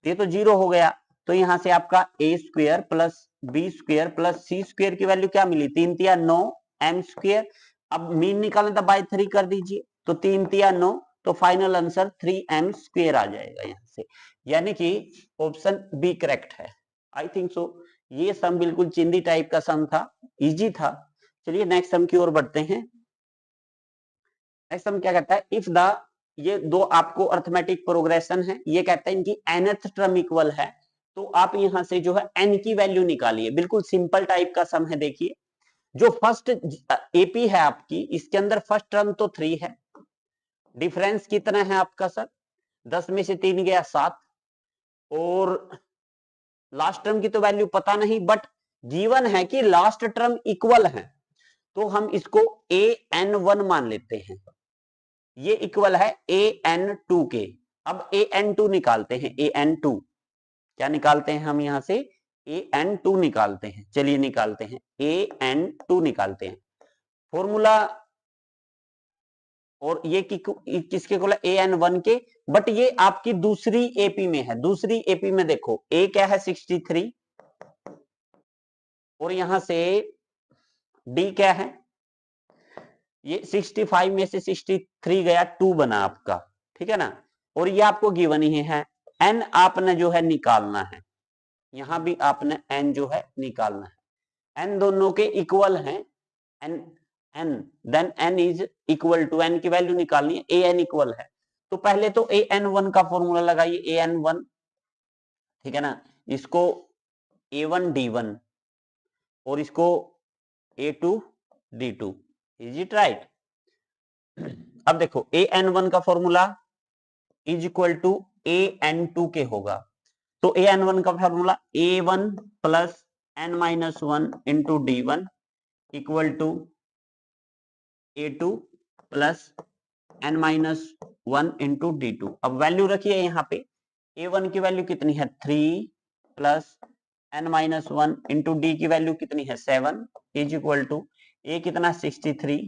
ये तो जीरो हो गया। तो यहां से आपका a square plus b square plus c square की वैल्यू क्या मिली, तीन तिया नौ एम स्क्वायर। अब मीन निकालना था, बाय थ्री कर दीजिए, तो तीन तिया नौ, तो फाइनल आंसर 3m स्क्वायर आ जाएगा यहां से, यानी कि ऑप्शन बी करेक्ट है। आई थिंक सो ये सम बिल्कुल चिंदी टाइप का सम था, इजी था। चलिए नेक्स्ट सम की ओर बढ़ते हैं। नेक्स्ट सम क्या कहता है, इफ द, ये दो आपको अर्थमेटिक प्रोग्रेशन है, ये कहता है इनकी nth टर्म इक्वल है, तो आप यहां से जो है n की वैल्यू निकालिए। बिल्कुल सिंपल टाइप का सम है। देखिए जो फर्स्ट एपी है आपकी, इसके अंदर फर्स्ट टर्म तो 3 है, डिफरेंस कितना है आपका सर, 10 में से 3 गया 7, और लास्ट टर्म की तो वैल्यू पता नहीं, बट गिवन है कि लास्ट टर्म इक्वल है, तो हम इसको an1 मान लेते हैं, ये इक्वल है an2 के। अब an2 निकालते हैं, an2 क्या निकालते हैं हम यहां से, an2 निकालते हैं। चलिए निकालते हैं, an2 निकालते हैं फॉर्मूला, और ये किसके इक्वल है, an1 के। बट ये आपकी दूसरी एपी में है, दूसरी एपी में देखो a क्या है 63, और यहां से डी क्या है, ये 65 में से 63 गया, 2 बना आपका, ठीक है ना। और ये आपको गिवन ही है, एन आपने जो है निकालना है, यहां भी आपने एन जो है निकालना है। एन दोनों के इक्वल हैं, n n then n is equal to, n की वैल्यू निकालनी है, ए एन इक्वल है। तो पहले तो ए एन वन का फॉर्मूला लगाइए, ए एन वन, ठीक है ना, इसको ए वन डी वन और इसको a two d two, is it right. अब देखो ए एन वन का formula is equal to a n two के होगा, तो ए एन वन का formula a one plus n minus one into d one equal to a two plus n minus one into d two. अब value रखिए यहाँ पे, ए one की value कितनी है 3 plus n minus one into d की value कितनी है 7 इज इक्वल टू ए कितना 63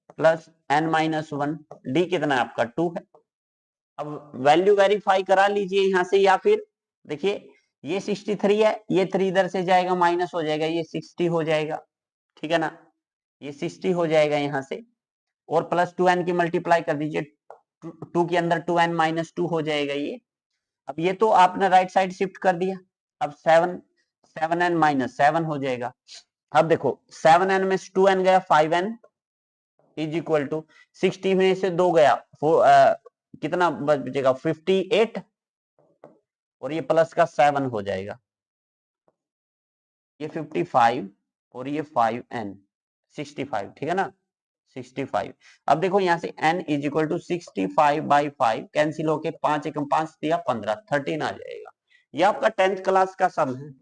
plus n minus one, d कितना आपका 2 है। अब वैल्यू वेरीफाई करा लीजिए यहां से, या फिर देखिए ये 63 है, ये 3 इधर से जाएगा माइनस हो जाएगा, ये 60 हो जाएगा, ठीक है ना, ये 60 हो जाएगा यहां से, और प्लस 2n की मल्टीप्लाई कर दीजिए, 2 के अंदर 2n माइनस 2 हो जाएगा ये। अब ये तो आपने राइट साइड शिफ्ट कर दिया, अब 7n माइनस 7 हो जाएगा। अब देखो 7n में 2n गया 5n इज इक्वल टू 60 में से 2 गया, कितना बचेगा 58, और ये प्लस का 7 हो जाएगा, ये 55 और ये 5n 65, ठीक है ना 65। अब देखो यहां से n is equal to 65/5 cancel होके 5 एकम 5 दिया 15, 13 आ जाएगा। ये आपका 10th क्लास का सम है,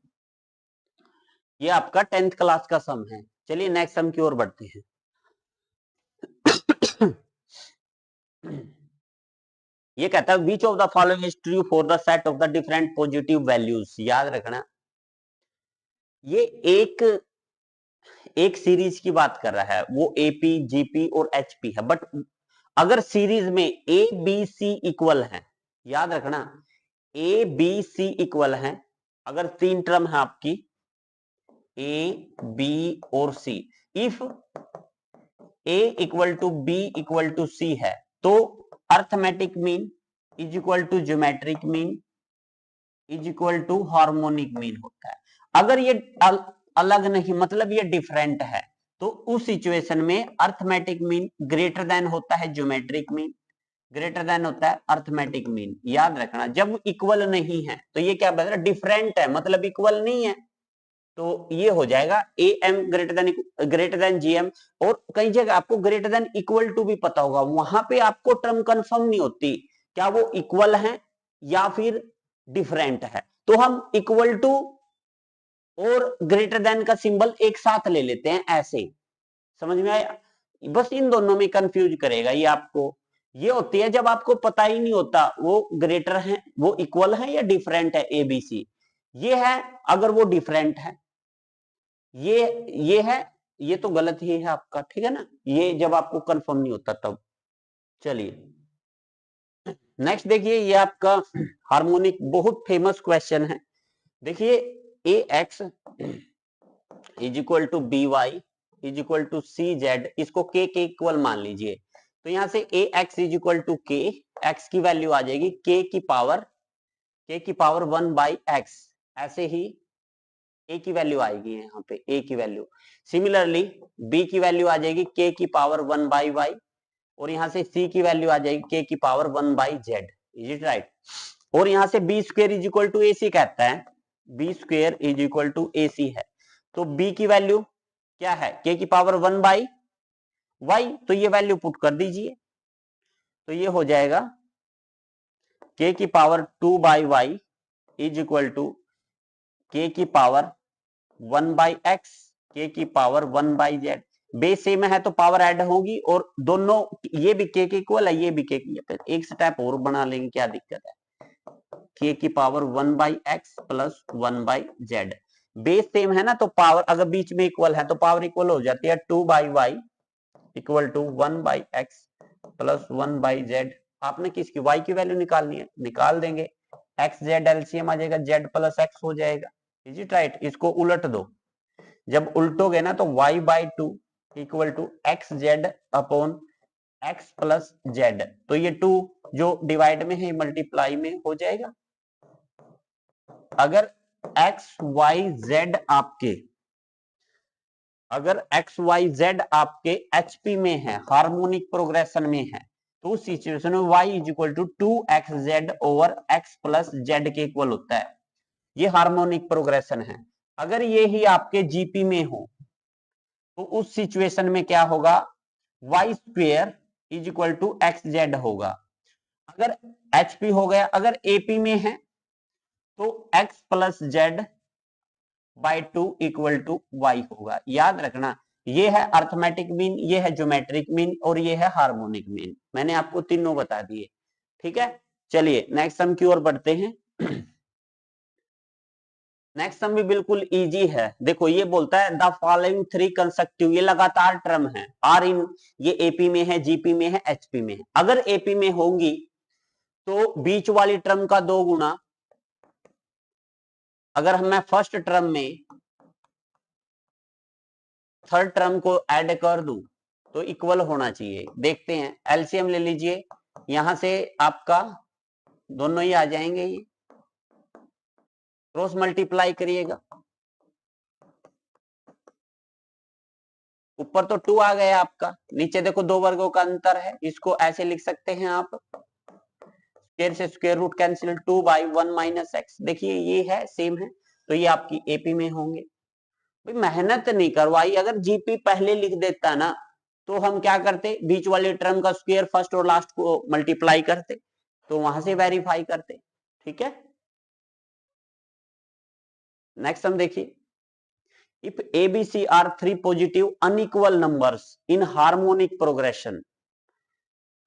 ये आपका 10th क्लास का सम है। चलिए नेक्स्ट सम की ओर बढ़ते हैं। ये कहता है which of the following is true for the set of the different positive values. याद रखना ये एक सीरीज की बात कर रहा है, वो एपी जीपी और एचपी है, बट अगर सीरीज में ए बी सी इक्वल है, याद रखना ए बी सी इक्वल है, अगर 3 टर्म है आपकी ए बी और c, if a equal to b equal to c है, तो arithmetic mean is equal to geometric mean is equal to harmonic mean होता है। अगर ये अलग नहीं, मतलब ये डिफरेंट है, तो उस सिचुएशन में अर्थमेटिक मीन ग्रेटर देन होता है ज्योमेट्रिक मीन, ग्रेटर देन होता है अर्थमेटिक मीन। याद रखना जब इक्वल नहीं है तो ये क्या बता रहा है, डिफरेंट है, मतलब इक्वल नहीं है, तो ये हो जाएगा a m greater than g m. और कई जगह आपको ग्रेटर देन इक्वल टू भी पता होगा, वहां पे आपको टर्म कंफर्म नहीं होती क्या वो इक्वल है या फिर डिफरेंट है, तो हम इक्वल टू और ग्रेटर देन का सिंबल एक साथ ले लेते हैं, ऐसे समझ में आया। बस इन दोनों में कंफ्यूज करेगा ये आपको। ये होती है जब आपको पता ही नहीं होता वो ग्रेटर है, वो इक्वल है या डिफरेंट है, एबीसी। ये है अगर वो डिफरेंट है, ये है, ये तो गलत ही है आपका, ठीक है ना, ये जब आपको कंफर्म नहीं होता तब। चलिए नेक्स्ट देखिए, ये आपका हार्मोनिक बहुत फेमस क्वेश्चन है। देखिए a x is equal to b Y is equal to c z, इसको के इक्वल मान लीजिए, तो यहां से a x is equal to k, x की वैल्यू आ जाएगी के की पावर 1 बाई एक्स, ऐसे ही ए की वैल्यू आएगी यहाँ पे, ए की वैल्यू। सिमिलरली बी की वैल्यू आ जाएगी के की पावर 1 बाई वाई, और यहाँ से सी की वैल्यू आ जाएगी के की power 1 by z, is it right. और यहाँ से b square is equal to a c कहता है, b square is equal to a c है, तो बी की वैल्यू क्या है के की पावर 1 बाई वाई, तो ये वैल्यू पुट कर दीजिए, तो ये हो जाएगा के की power 2 by y is equal to k की पावर 1 बाई एक्स, के की power 1 by z. Base same है तो पावर ऐड होगी, और दोनों ये भी के इक्वल है, ये भी के की, एक स्टेप और बना लेंगे, क्या दिक्कत है, के की power 1 by x plus 1 by z. Base same है ना, तो पावर अगर बीच में इक्वल है तो पावर इक्वल हो जाती है 2 by y equal to 1 by x plus 1 by z. आपने किसकी वाई की वैल्यू निकालनी है, निकाल देंगे, एक्स जेड एलसीएम आ जाएगा, जेड प्लस एक्स हो जाएगा, इज इट राइट। इसको उलट दो, जब उल्टोगे ना तो y/2 equal to x z upon x plus z, तो ये 2 जो डिवाइड में है मल्टीप्लाई में हो जाएगा। अगर एक्स वाई जेड आपके एचपी में है, हार्मोनिक प्रोग्रेशन में है, तो उस सिचुएशन में y is equal to 2xz over x plus z के इक्वल होता है। ये हार्मोनिक प्रोग्रेशन है। अगर ये ही आपके जीपी में हो तो उस सिचुएशन में क्या होगा, y square is equal to x z होगा। अगर एचपी हो गया, अगर एपी में है तो x plus z by 2 equal to y होगा। याद रखना, ये है अर्थमेटिक मीन, ये है ज्योमेट्रिक मीन और ये है हार्मोनिक मीन। मैंने आपको तीनों बता दिए, ठीक है। चलिए नेक्स्ट सम की ओर बढ़ते हैं। नेक्स्ट सम भी बिल्कुल इजी है। देखो ये बोलता है द फॉलोइंग 3 कंसेक्टिव, ये लगातार टर्म है, आर इन, ये एपी में है, जीपी में है, एचपी में है। अगर एपी में होंगी तो बीच वाली टर्म का 2 गुना, अगर मैं फर्स्ट टर्म में थर्ड टर्म को ऐड कर दूं तो इक्वल होना चाहिए। देखते हैं, एलसीएम ले लीजिए, यहां से आपका दोनों ही आ जाएंगे, ये क्रॉस मल्टीप्लाई करिएगा, ऊपर तो 2 आ गया आपका, नीचे देखो 2 वर्गों का अंतर है, इसको ऐसे लिख सकते हैं आप, स्क्वायर से square root cancel, 2/1 minus x. देखिए ये है सेम है, तो ये आपकी एपी में होंगे। भाई मेहनत नहीं करवाई, अगर जीपी पहले लिख देता ना तो हम क्या करते, बीच वाले टर्म का स्क्वायर फर्स्ट और लास्ट को मल्टीप्लाई करते, तो वहां से वेरीफाई करते, ठीक है। नेक्स्ट हम देखिए, if ABC are 3 positive unequal numbers in harmonic progression,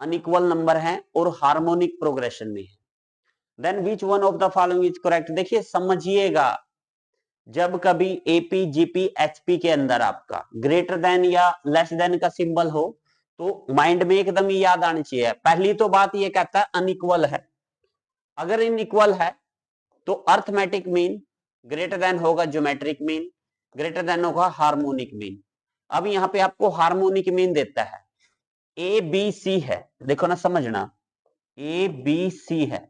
unequal number है और हार्मोनिक प्रोग्रेशन में है, then which one of the following is correct. देखिए समझिएगा, जब कभी एपी जीपी एचपी के अंदर आपका ग्रेटर देन या लेस देन का सिंबल हो तो माइंड में एकदम ही याद आनी चाहिए, पहली तो बात ये कहता है अनइक्वल है। अगर इनइक्वल है तो अर्थमेटिक मीन ग्रेटर देन होगा ज्योमेट्रिक मीन, ग्रेटर देन होगा हार्मोनिक मीन। अब यहां पे आपको हार्मोनिक मीन देता है, ए बी सी है, देखो ना समझना, ए बी सी है।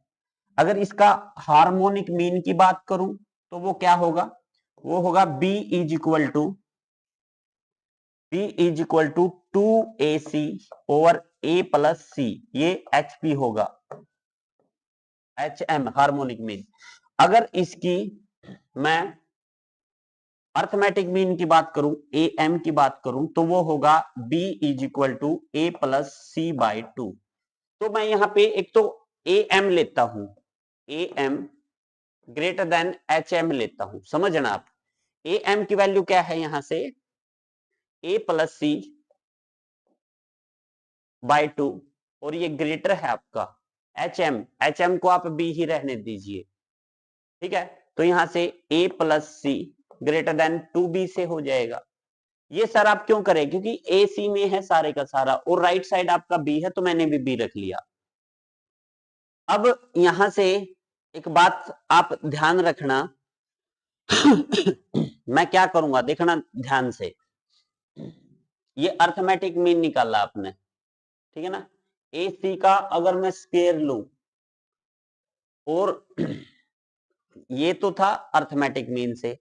अगर इसका हार्मोनिक मीन की बात करूं तो वो क्या होगा, वो होगा b is equal to 2ac over a plus c, ये hp होगा, hm हार्मोनिक मीन। अगर इसकी मैं अर्थमेटिक मीन की बात करूं, am की बात करूं, तो वो होगा b is equal to a plus c by 2। तो मैं यहां पे एक तो am लेता हूं, am ग्रेटर देन hm लेता हूं, समझना आप। am की वैल्यू क्या है यहां से, a प्लस सी बाई 2, और ये ग्रेटर है आपका hm को आप b ही रहने दीजिए, ठीक है। तो यहां से a plus c greater than 2b से हो जाएगा। ये सर आप क्यों करें, क्योंकि ए सी में है सारे का सारा और राइट साइड आपका बी है, तो मैंने भी बी रख लिया। अब यहां से एक बात आप ध्यान रखना, मैं क्या करूंगा देखना ध्यान से, ये अर्थमेटिक मीन निकाला आपने, ठीक है ना। ए सी का अगर मैं स्क्वायर लूं, और ये तो था अर्थमेटिक मीन से,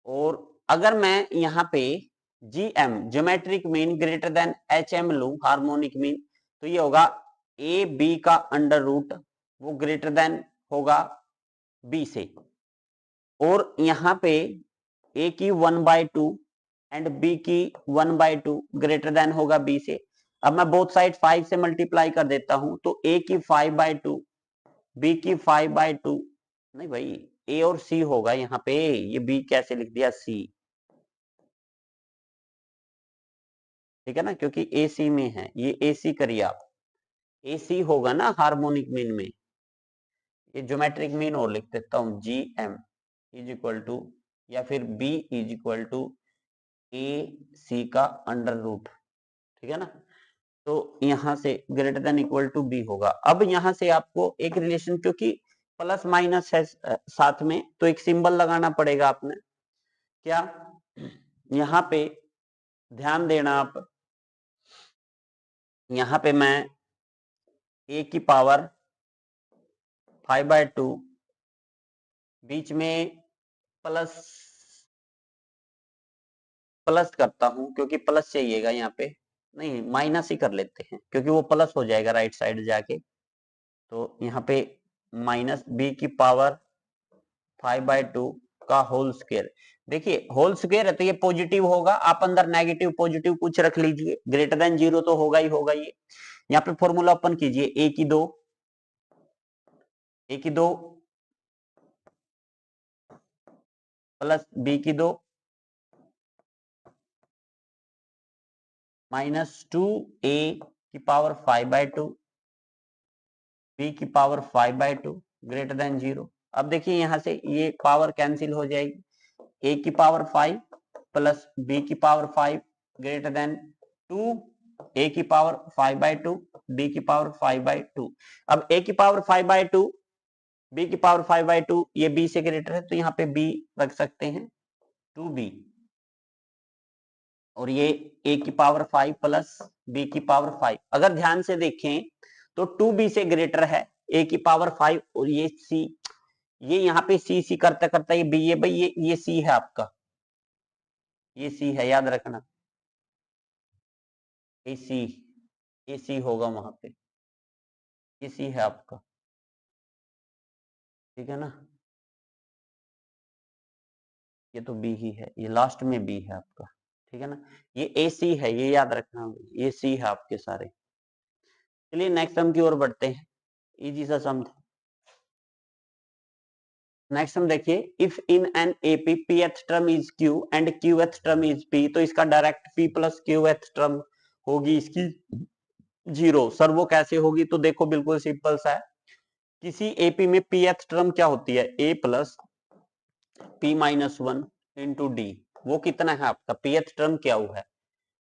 और अगर मैं यहां पे GM geometric mean greater than HM लूं हार्मोनिक मीन, तो ये होगा ए बी का अंडर रूट, वो ग्रेटर देन होगा बी से, और यहां पे ए की 1/2 एंड बी की 1/2 ग्रेटर देन होगा बी से। अब मैं बोथ साइड 5 से मल्टीप्लाई कर देता हूं, तो ए की 5/2 बी की 5/2, नहीं भाई ए और सी होगा यहाँ पे, ये बी कैसे लिख दिया सी, ठीक है ना, क्योंकि ए सी में है, ये ए सी करिए आप, ए सी होगा ना हार्मोनिक मीन में। ये ज्योमेट्रिक मीन और लिख देता हूं, g m is equal to, या फिर b is equal to a c का अंडर रूट, ठीक है ना। तो यहां से greater than equal to b होगा। अब यहां से आपको एक रिलेशन, क्योंकि प्लस माइनस है साथ में, तो एक सिंबल लगाना पड़ेगा आपने, क्या, यहां पे ध्यान देना आप, यहां पे मैं a की पावर 5/2 बीच में प्लस प्लस करता हूं, क्योंकि प्लस चाहिएगा यहाँ पे, नहीं माइनस ही कर लेते हैं क्योंकि वो प्लस हो जाएगा राइट साइड जाके। तो यहाँ पे माइनस b की पावर 5/2 का होल स्क्वायर। देखिए होल स्क्वायर है तो ये पॉजिटिव होगा, आप अंदर नेगेटिव पॉजिटिव कुछ रख लीजिए, ग्रेटर देन 0 तो होगा ही होगा ये। यहाँ पे फॉर्मूला ओपन कीजिए, a की 2 प्लस b की 2 -2a की पावर 5/2 b की पावर 5/2 ग्रेटर देन 0। अब देखिए यहां से ये पावर कैंसिल हो जाएगी, a की पावर 5 प्लस b की पावर 5 ग्रेटर देन 2, a की पावर 5/2 b की पावर 5/2। अब a की पावर 5/2 b की पावर 5/2 ये b से ग्रेटर है तो यहाँ पे b रख सकते हैं 2b, और ये a की पावर 5 प्लस b की पावर 5। अगर ध्यान से देखें तो 2b से ग्रेटर है a की पावर 5, और ये c, ये यहाँ पे c करते करते ये b, ये भाई ये c है आपका, ये c है, याद रखना ये c होगा वहां पे, ये c है आपका, ठीक है ना। ये तो b ही है, ये लास्ट में b है आपका, ठीक है ना। ये ac है, ये याद रखना, ये c है आपके सारे। चलिए नेक्स्ट सम की ओर बढ़ते हैं, इजी सा सम था। नेक्स्ट हम देखिए, if in an AP pth term is q and qth term is p, तो इसका direct p plus qth term होगी इसकी 0। सर वो कैसे होगी, तो देखो बिल्कुल सिंपल सा है, किसी एपी में pth टर्म क्या होती है, a plus p-1 into d. वो कितना है आपका pth टर्म क्या हुआ है,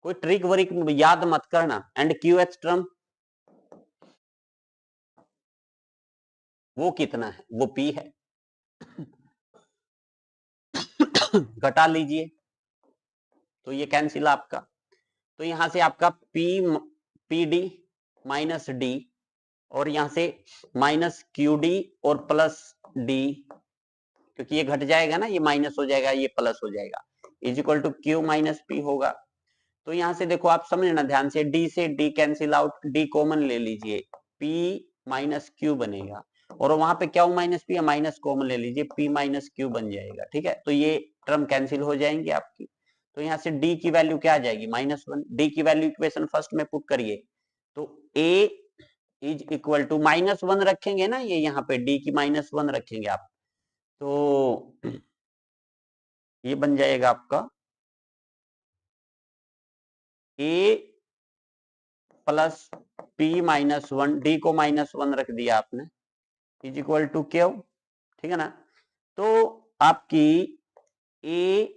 कोई ट्रिक वरिक याद मत करना। एंड qth टर्म वो कितना है, वो p है घटा लीजिए तो ये कैंसिल आपका, तो यहां से आपका पी डी माइनस डी, और यहां से माइनस क्यू डी और प्लस डी, क्योंकि ये घट जाएगा ना, ये माइनस हो जाएगा, ये प्लस हो जाएगा, is equal to q minus p होगा। तो यहां से देखो आप समझना ध्यान से, डी से d cancel out, D common ले लीजिए, पी माइनस क्यू बनेगा, और वहां पे क्या माइनस पी, माइनस कॉमन ले लीजिए, पी माइनस क्यू बन जाएगा, ठीक है। तो ये टर्म कैंसिल हो जाएंगे आपकी, तो यहाँ से d की वैल्यू क्या आ जाएगी, -1। d की वैल्यू इक्वेशन फर्स्ट में पुट करिए, तो a इज इक्वल टू -1 रखेंगे ना, ये यहाँ पे d की -1 रखेंगे आप, तो ये बन जाएगा आपका a प्लस p-1, d को -1 रख दिया आपने, इज इक्वल टू क्यू, ठीक है ना। तो आपकी a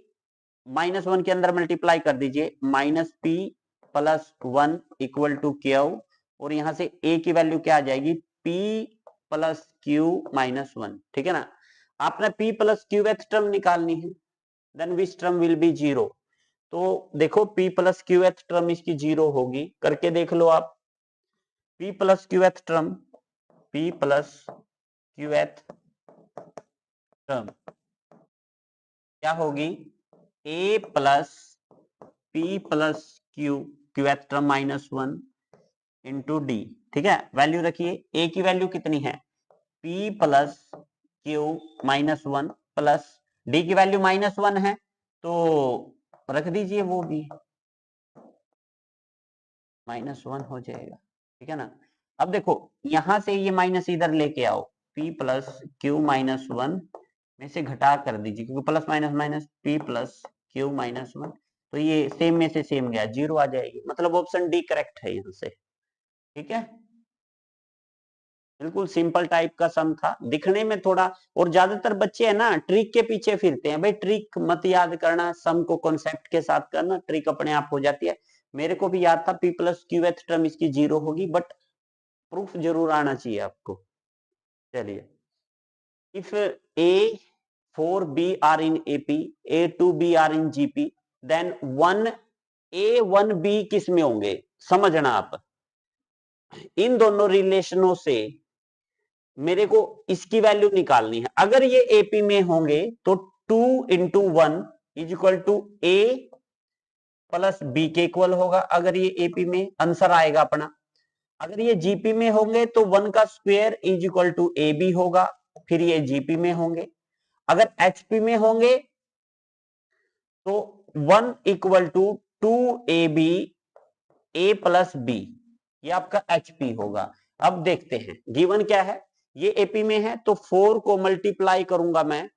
-1 के अंदर मल्टीप्लाई कर दीजिए, -p+1 इक्वल टू क्यू, और यहां से a की वैल्यू क्या आ जाएगी, p प्लस q-1, ठीक है ना। आपने p प्लस qth टर्म निकालनी है, then which term will be 0। तो देखो p प्लस qth टर्म इसकी 0 होगी, करके देख लो आप, p plus qth term, p plus qth term क्या होगी, a plus p plus qth term -1 into D, ठीक है। वैल्यू रखिए, a की वैल्यू कितनी है, p plus q-1 plus d की वैल्यू -1 है, तो रख दीजिए वो भी -1 हो जाएगा, ठीक है ना। अब देखो यहां से ये माइनस इधर लेके आओ, p प्लस q-1 में से घटा कर दीजिए, क्योंकि plus minus minus, p plus q-1, तो ये सेम में से सेम गया, 0 आ जाएगी, मतलब ऑप्शन डी करेक्ट है यहाँ से, ठीक है। बिल्कुल सिंपल टाइप का सम था, दिखने में थोड़ा, और ज्यादातर बच्चे है ना ट्रिक के पीछे फिरते हैं, भाई ट्रिक मत याद करना, सम को कॉन्सेप्ट के साथ करना, ट्रिक अपने आप हो जाती है। मेरे को भी याद था p प्लस qth टर्म इसकी 0 होगी, बट प्रूफ जरूर आना चाहिए आपको। चलिए, if a 4B are in AP, A2B are in GP, then 1A 1B किस में होंगे, समझना आप। इन दोनों रिलेशनों से मेरे को इसकी वैल्यू निकालनी है। अगर ये AP में होंगे तो 2 into 1 is equal to A plus B के इक्वल होगा। अगर ये AP में आंसर आएगा अपना। अगर ये GP में होंगे तो 1 का square is equal to AB होगा, फिर ये GP में होंगे। अगर HP में होंगे तो 1 equal to 2AB A plus B, ये आपका HP होगा। अब देखते हैं गिवन क्या है। ये AP में है तो 4 को मल्टीप्लाई करूंगा मैं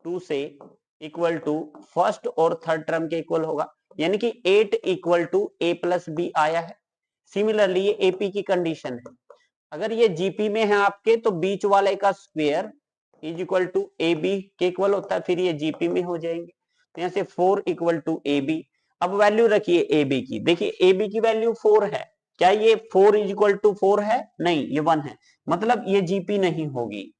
2 से, इक्वल टू फर्स्ट और थर्ड टर्म के इक्वल होगा, यानी कि 8 equal to A plus B आया है। सिमिलरली ये AP की कंडीशन है। अगर ये GP में है आपके तो बीच वाले का square is equal to AB के इक्वल होता है, फिर ये GP में हो जाएंगे। तो यहाँ से 4 इक्वल टू AB। अब वैल्यू रखिए AB की, देखिए AB की वैल्यू 4 है। क्या ये 4 इज इक्वल टू 4 है? नहीं, ये 1 है, मतलब ये GP नहीं होगी।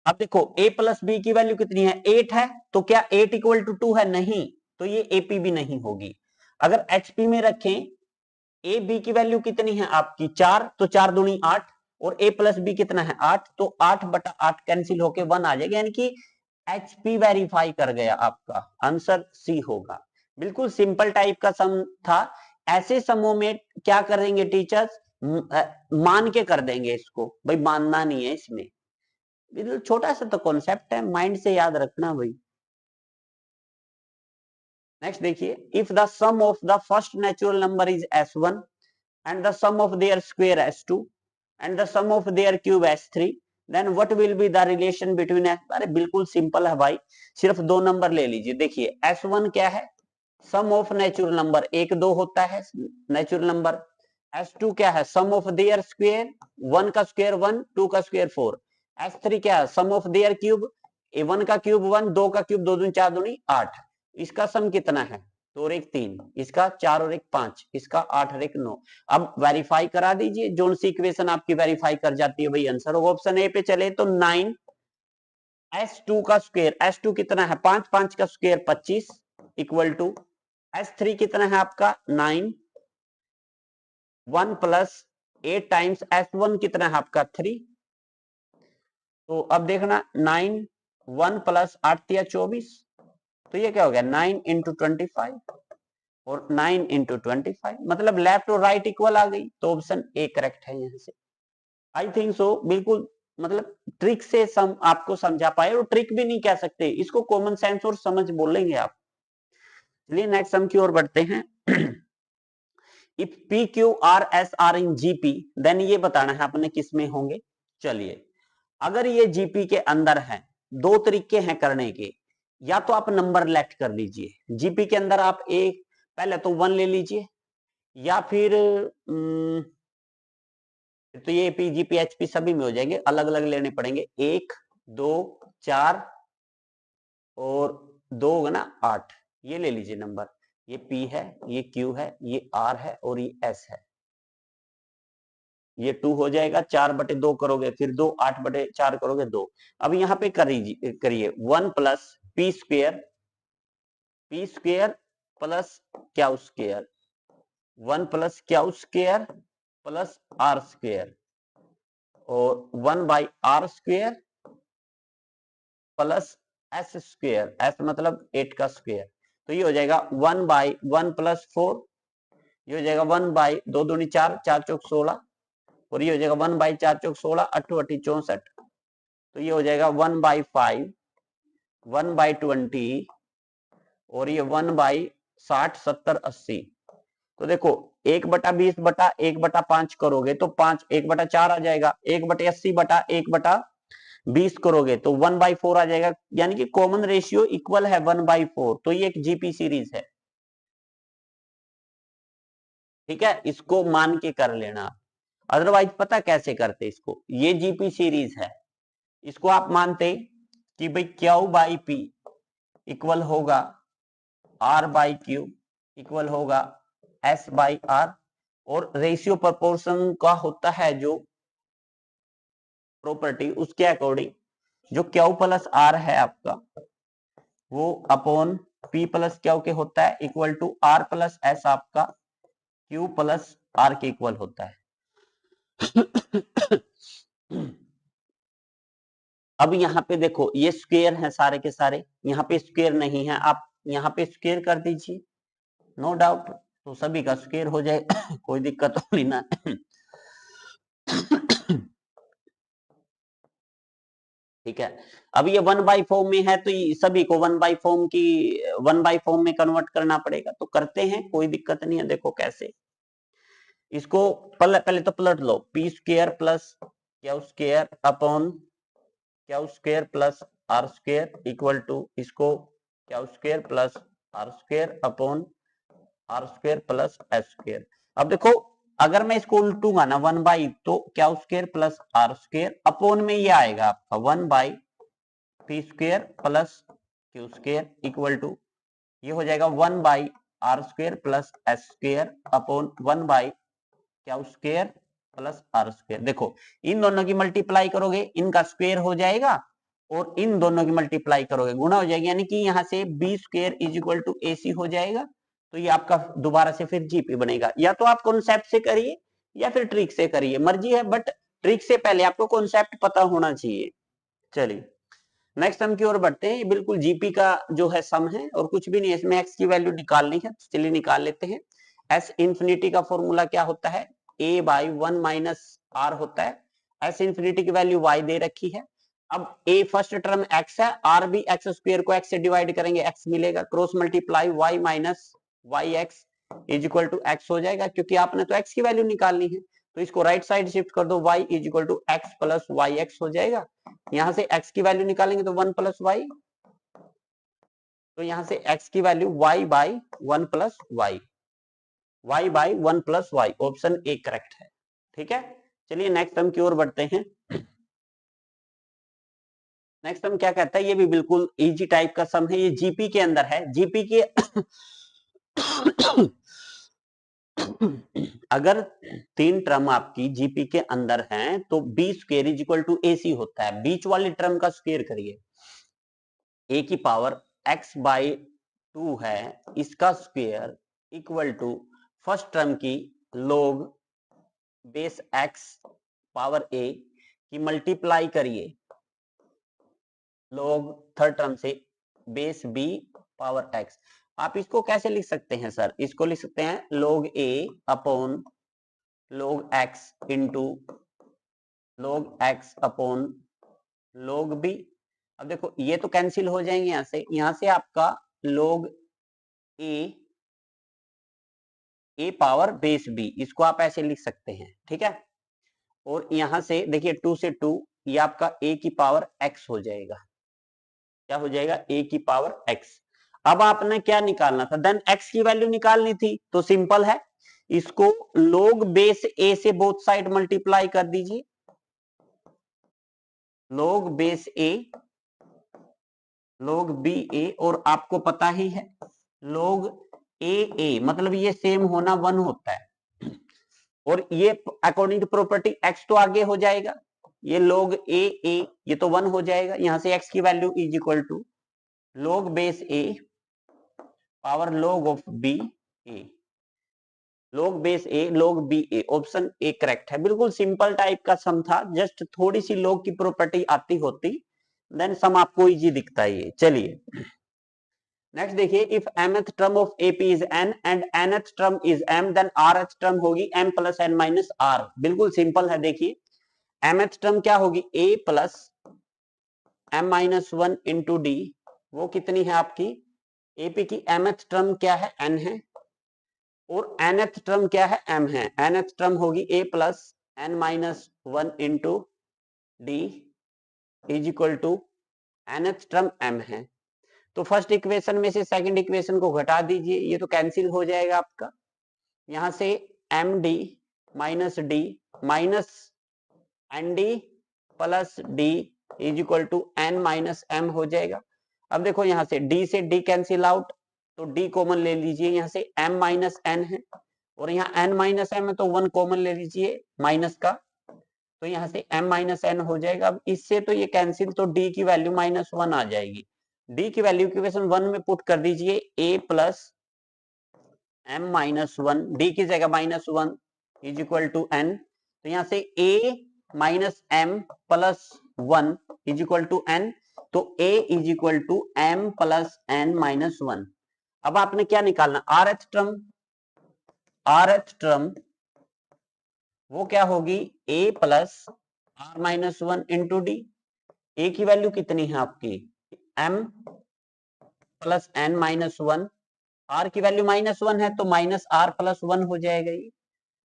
अब देखो A प्लस B की वैल्यू कितनी है? 8 है, तो क्या 8 इक्वल टू 2 है? नहीं, तो ये AP भी नहीं होगी। अगर HP में रखें, ए बी की वैल्यू कितनी है आपकी? 4, तो 4 दूनी 8, और ए प्लस बी कितना है? 8, तो 8 बटा 8 कैंसिल होके 1 आ जाएगा, यानी कि HP वेरीफाई कर गया। आपका आंसर सी होगा। बिल्कुल सिंपल टाइप का सम था। ऐसे समों में क्या करेंगे टीचर्स? मान के कर देंगे इसको, भाई मानना नहीं है इसमें। बिल्कुल छोटा सा तो कॉन्सेप्ट है, माइंड से याद रखना भाई। नेक्स्ट देखिए, if the sum of the first natural number is S1 and the sum of their square S2 and the sum of their cube S3, then what will be the relation between S? अरे बिल्कुल simple है भाई, सिर्फ दो number ले लीजिए। देखिए S1 क्या है? सम ऑफ नेचुरल नंबर, 1 2 होता है नेचुरल नंबर। S2 क्या है? सम ऑफ देयर स्क्वायर, 1 का स्क्वायर 1, 2 का स्क्वायर 4। S3 क्या है? सम ऑफ देयर क्यूब, 1 का क्यूब 1, 2 का क्यूब 2 दूनी 4 दूनी 8। इसका सम कितना है? 2 और 1 3, इसका 4 और 1 5, इसका 8 और 1 9। अब वेरीफाई करा दीजिए, जोन सी इक्वेशन आपकी वेरीफाई कर जाती है वही आंसर होगा। ऑप्शन ए पे चले तो 9 S2 का स्क्वायर, S2 कितना है? 5, 5 का स्क्वायर 25 इक्वल टू S3 कितना है आपका? 9, 1 प्लस 8 टाइम्स S1 कितना है आपका? 3। तो अब देखना 9 1 प्लस 8 तिया 24, तो ये क्या हो गया? 9 इंटू 25 और 9 इंटू 25, मतलब लेफ्ट और राइट इक्वल आ गई। तो ऑप्शन ए करेक्ट है यहाँ से। आई थिंक सो, बिल्कुल मतलब ट्रिक से सम आपको समझा पाए, और ट्रिक भी नहीं कह सकते इसको, कॉमन सेंस और समझ बोलेंगे आप। चलिए नेक्स्ट सम की ओर बढ़ते हैं। If p q r s are in GP, then ये बताना है आपने किस में होंगे। चलिए, अगर ये जीपी के अंदर है, दो तरीके हैं करने के। या तो आप नंबर लेफ्ट कर लीजिए जीपी के अंदर, आप एक पहले तो 1 ले लीजिए, या फिर तो ये पी जीपी एचपी सभी में हो जाएंगे, अलग अलग लेने पड़ेंगे। 1 2 4 और 2 होगा ना 8, ये ले लीजिए नंबर। ये पी है, ये क्यू है, ये आर है और ये एस है। ये 2 हो जाएगा, 4/2 करोगे फिर 2, 8/4 करोगे 2। अब यहाँ पे करिए 1 plus p square, p square plus q square, 1 plus q square plus r square, और 1 by r square plus s square, s मतलब 8 का स्क्वेयर। तो ये हो जाएगा 1 बाई 1 प्लस 4, ये हो जाएगा 1 बाई 2 दूनी 4, 4 चौक 16, और ये हो जाएगा 1 बाई 4 चौक 16, 8 8 64। तो ये हो जाएगा 1 बाई 5, 1 बाई 20, और ये 1 बाई 60 70 80। तो देखो 1/20/1/5 करोगे तो 5 1/4 आ जाएगा, 1/80/1/20 करोगे तो 1/4 आ जाएगा, यानी कि कॉमन रेशियो इक्वल है 1/4। तो ये एक जीपी सीरीज है। ठीक है, इसको मान के कर लेना, अदरवाइज पता कैसे करते इसको, ये जीपी सीरीज है, इसको आप मानते कि भाई क्यू बाई पी इक्वल होगा आर बाई क्यू इक्वल होगा एस बाई आर, और रेशियो प्रोपोर्शन का होता है जो प्रॉपर्टी, उसके अकॉर्डिंग जो क्यू प्लस आर है आपका वो अपॉन पी प्लस क्यू के होता है, equal to r plus s आपका क्यू प्लस आर के इक्वल होता है। अब यहाँ पे देखो ये स्क्वायर है सारे के सारे, यहाँ पे स्क्वायर नहीं है, आप यहाँ पे स्क्वायर कर दीजिए, नो डाउट तो सभी का स्क्वायर हो जाए। कोई दिक्कत नहीं ना। ठीक है, अब ये 1/4 फॉर्म में है तो ये सभी को 1/4 फॉर्म की 1/4 फॉर्म में कन्वर्ट करना पड़ेगा, तो करते हैं, कोई दिक्कत नहीं है। देखो कैसे, इसको पहले तो पलट लो, p square plus q square upon q square plus r square equal to इसको q square plus r square upon r square plus s square. अब देखो अगर मैं इसको उल्टूंगा ना 1/, तो q square plus r square upon में ये आएगा आपका 1/, p square plus q square equal to ये हो जाएगा 1/, r square plus s square upon 1/, q square plus r square. देखो इन दोनों की मल्टीप्लाई करोगे, इनका स्क्वायर हो जाएगा और इन दोनों की मल्टीप्लाई करोगे गुणा हो जाएगी, यानी कि यहाँ से b square is equal to a c हो जाएगा। तो ये आपका दोबारा से फिर जीपी बनेगा। या तो आप कॉन्सेप्ट से करिए या फिर ट्रिक से करिए, मर्जी है, बट ट्रिक से पहले आपको कॉन्सेप्ट पता होना चाहिए। चलिए नेक्स्ट सम की ओर बढ़ते हैं। ये बिल्कुल जीपी का जो है सम है और कुछ भी नहीं है, इसमें एक्स की वैल्यू निकालनी है, चलिए निकाल लेते हैं। एस इंफिनिटी का फॉर्मूला क्या होता है, a बाई 1 माइनस आर होता है। एस इंफिनिटी की वैल्यू y दे रखी है। अब a फर्स्ट टर्म x है, r भी एक्स स्क्वायर को x से डिवाइड करेंगे x मिलेगा, cross multiply y minus y x is equal to x हो जाएगा, क्योंकि आपने तो x की वैल्यू निकालनी है। तो इसको राइट साइड शिफ्ट कर दो, y is equal to x plus y x हो जाएगा। यहां से x की वैल्यू निकालेंगे तो 1 प्लस वाई, तो यहां से x की value y by 1 plus y, y by 1 plus y, option a correct है। ठीक है, चलिए नेक्स्ट टर्म की ओर बढ़ते हैं। नेक्स्ट टर्म क्या कहता है, ये भी बिल्कुल इजी टाइप का सम है, ये जीपी के अंदर है। जीपी के अगर 3 टर्म आपकी जीपी के अंदर हैं तो b square is equal to a c होता है। बीच वाली टर्म का स्क्वायर करिए, ए की पावर x बाई 2 है, इसका square equal to first term की log base x power a की मल्टीप्लाई करिए log थर्ड टर्म से बेस b पावर x। आप इसको कैसे लिख सकते हैं सर, इसको लिख सकते हैं log a upon log x into log x upon log b। अब देखो ये तो कैंसिल हो जाएंगे, यहां से आपका log a power base b, इसको आप ऐसे लिख सकते हैं। ठीक है, और यहां से देखिए 2 से 2, ये आपका a की पावर x हो जाएगा। क्या हो जाएगा, a की पावर x। अब आपने क्या निकालना था, देन x की वैल्यू निकालनी थी, तो सिंपल है, इसको log बेस a से बोथ साइड मल्टीप्लाई कर दीजिए, log base a log b a, और आपको पता ही है log ए मतलब ये सेम होना 1 होता है, और ये अकॉर्डिंग टू प्रॉपर्टी x तो आगे हो जाएगा, ये log ए ये तो 1 हो जाएगा। यहां से x की value is equal to log base a power log of b a, log base a log b a, option a correct है। बिल्कुल सिंपल टाइप का सम था, जस्ट थोड़ी सी log की प्रॉपर्टी आती होती देन सम आपको इजी दिखता है। चलिए नेक्स्ट देखिए, if mth term of AP is n and nth term is m, then rth term होगी m plus n minus r। बिल्कुल सिंपल है, देखिए mth टर्म क्या होगी, a plus m minus 1 into d, वो कितनी है आपकी, AP की mth टर्म क्या है, n है, और nth टर्म क्या है, m है। nth टर्म होगी a plus n minus 1 into d is equal to nth term m है। तो फर्स्ट इक्वेशन में से सेकंड इक्वेशन को घटा दीजिए, ये तो कैंसिल हो जाएगा आपका, यहां से m d minus d minus n d plus d is equal to n minus m हो जाएगा। अब देखो यहां से डी से डी कैंसिल आउट, तो डी कॉमन ले लीजिए, यहां से एम माइनस एन है और यहाँ एन माइनस एम है, तो 1 कॉमन ले लीजिए माइनस का, तो यहाँ से m माइनस एन हो जाएगा। अब इससे तो ये कैंसिल, तो d की वैल्यू -1 आ जाएगी। d की वैल्यू इक्वेशन 1 में पुट कर दीजिए, a plus m minus 1, d की जगह -1 इज इक्वल टू n। तो यहाँ से a minus m plus 1 is equal to n। तो a is equal to m plus n minus 1। अब आपने क्या निकालना, rth टर्म वो क्या होगी, a plus r minus 1 into D. a की वैल्यू कितनी है आपकी, m plus n minus 1, r की वैल्यू -1 है तो माइनस r प्लस 1 हो जाएगा ये,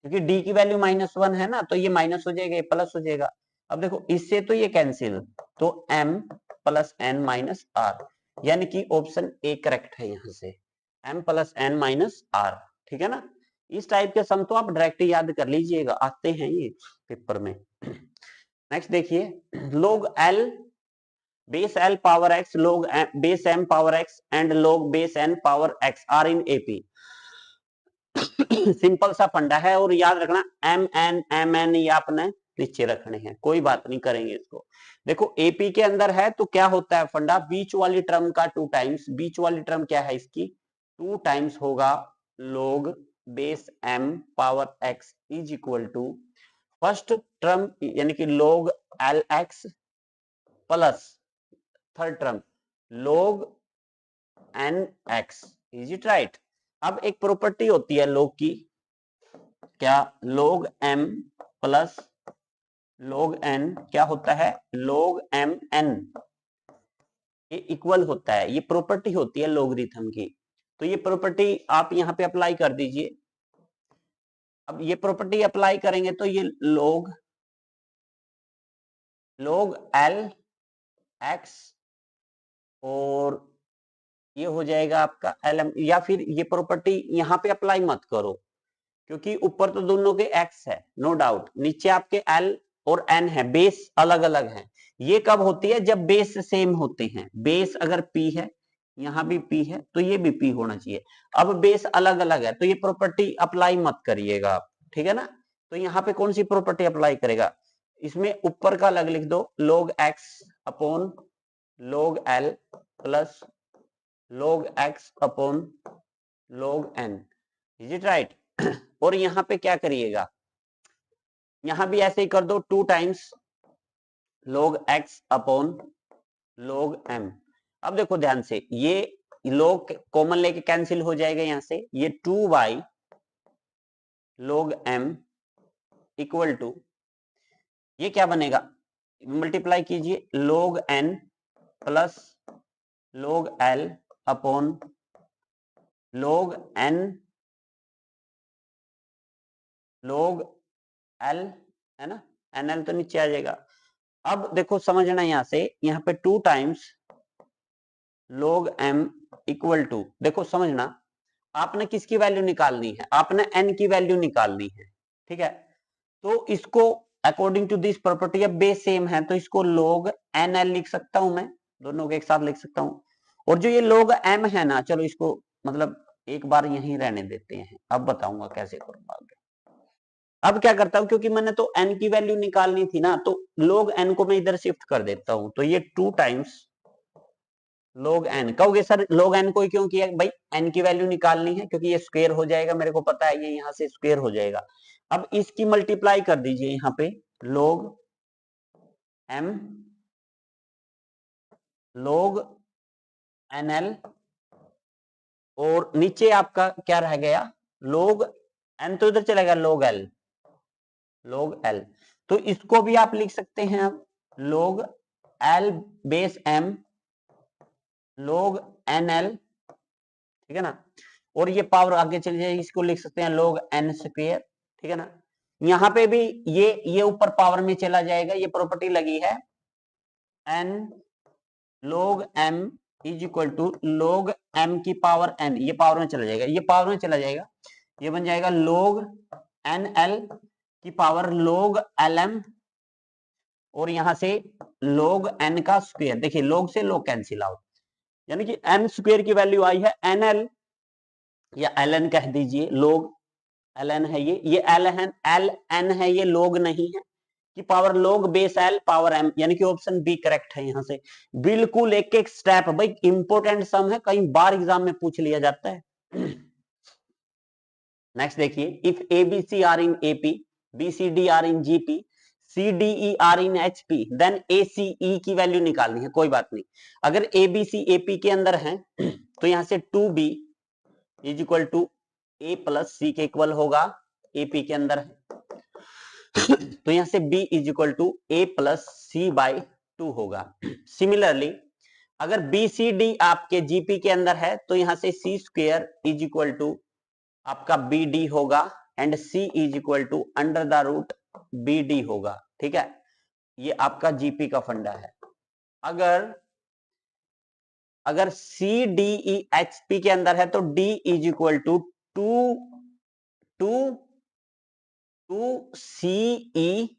क्योंकि d की वैल्यू -1 है ना, तो ये माइनस हो जाएगा, ये प्लस हो जाएगा। अब देखो इससे तो ये कैंसिल, तो m plus n minus r, यानी कि ऑप्शन ए करेक्ट है यहाँ से, m plus n minus r। ठीक है ना, इस टाइप के सम तो आप डायरेक्ट याद कर लीजिएगा, आते हैं ये पेपर में। नेक्स्ट देखिए, log l base l power x, log base m power x and log base n power x are in AP। Simple सा फंडा है, और याद रखना एम एन ये आपने नीचे रखने हैं, कोई बात नहीं करेंगे इसको। देखो एपी के अंदर है तो क्या होता है फंडा, बीच वाली टर्म का 2 टाइम्स, बीच वाली टर्म क्या है इसकी 2 टाइम्स होगा log base m power x is equal to first term यानी कि log l x plus third term log n x. Is it right. अब एक प्रॉपर्टी होती है log की, क्या, log m plus log n क्या होता है, log m n, ये इक्वल होता है, ये प्रॉपर्टी होती है लॉगरिथम की। तो ये प्रॉपर्टी आप यहाँ पे अप्लाई कर दीजिए। अब ये प्रॉपर्टी अप्लाई करेंगे तो ये log l x और ये हो जाएगा आपका lm, या फिर ये प्रॉपर्टी यहाँ पे अप्लाई मत करो, क्योंकि ऊपर तो दोनों के x है नो डाउट, नीचे आपके l और n है, बेस अलग अलग है। ये कब होती है, जब बेस सेम होते हैं। बेस अगर p है, यहाँ भी p है, तो ये भी p होना चाहिए। अब बेस अलग अलग है तो ये प्रॉपर्टी अप्लाई मत करिएगा आप, ठीक है ना। तो यहाँ पे कौन सी प्रॉपर्टी अप्लाई करेगा, इसमें ऊपर का अलग लिख दो, log x upon log l plus log x upon log n। Is it right. और यहाँ पे क्या करिएगा, यहाँ भी ऐसे ही कर दो, 2 times log x upon log m। अब देखो ध्यान से, ये log कॉमन लेके कैंसिल हो जाएगा, यहाँ से ये 2y log m equal to ये क्या बनेगा, मल्टीप्लाई कीजिए log n plus log l upon log n log l, है ना, nl तो नीचे आ जाएगा। अब देखो समझना, यहाँ से यहाँ पे 2 times log m equal to, देखो समझना, आपने किसकी वैल्यू निकालनी है, आपने n की वैल्यू निकालनी है, ठीक है। तो इसको अकॉर्डिंग टू दिस प्रॉपर्टी, अब बेस सेम है तो इसको log nl लिख सकता हूं मैं, दोनों को एक साथ लिख सकता हूं। और जो ये log m है ना, चलो इसको मतलब एक बार यहीं रहने देते हैं, अब बताऊंगा कैसे करूंगा आगे। अब क्या करता हूं, क्योंकि मैंने तो n की वैल्यू निकालनी थी ना, तो log n को मैं इधर शिफ्ट कर देता हूं, तो ये 2 टाइम्स log n। कहोगे सर log n को क्यों किया, भाई n की वैल्यू निकालनी है, क्योंकि ये स्क्वायर हो जाएगा, मेरे को पता है ये यहाँ से स्क्वायर हो जाएगा। अब इसकी मल्टीप्लाई कर दीजिए यहाँ पे log m log nl, और नीचे आपका क्या रह गया, log n तो इधर चलेगा log l। तो इसको भी आप लिख सकते हैं अब log l base m log nl, ठीक है ना। और ये पावर आगे चली जाएगी, इसको लिख सकते हैं log n स्क्वायर, ठीक है ना। यहाँ पे भी ये ऊपर पावर में चला जाएगा, ये प्रॉपर्टी लगी है n log m is equal to log m की पावर n, ये पावर में चला जाएगा, ये पावर में चला जाएगा, ये बन जाएगा log nl की पावर log lm, और यहां से log n का स्क्वायर। देखिए log से log कैंसिल आउट, यानी कि m स्क्वायर की वैल्यू आई है nl या ln कह दीजिए, log ln है ये ln है ये log नहीं है, कि power log base l power m, यानी कि ऑप्शन बी करेक्ट है। यहां से बिल्कुल एक एक स्टेप, भाई इंपोर्टेंट सम है, कई बार एग्जाम में पूछ लिया जाता है। नेक्स्ट देखिए, if ABC are in AP, BCD are in GP, CDE are in HP, then ACE की वैल्यू निकालनी है। कोई बात नहीं, अगर एबीसी एपी के अंदर है तो यहां से 2b is equal to a plus c के इक्वल होगा, एपी के अंदर है तो यहां से b is equal to a plus c by 2 होगा। सिमिलरली अगर बी सी डी आपके जीपी के अंदर है तो यहां से c square is equal to आपका बी डी होगा and c is equal to under the root b d होगा। ठीक है, ये आपका जीपी का फंडा है। अगर सी डी ई एच पी के अंदर है तो d is equal to two c e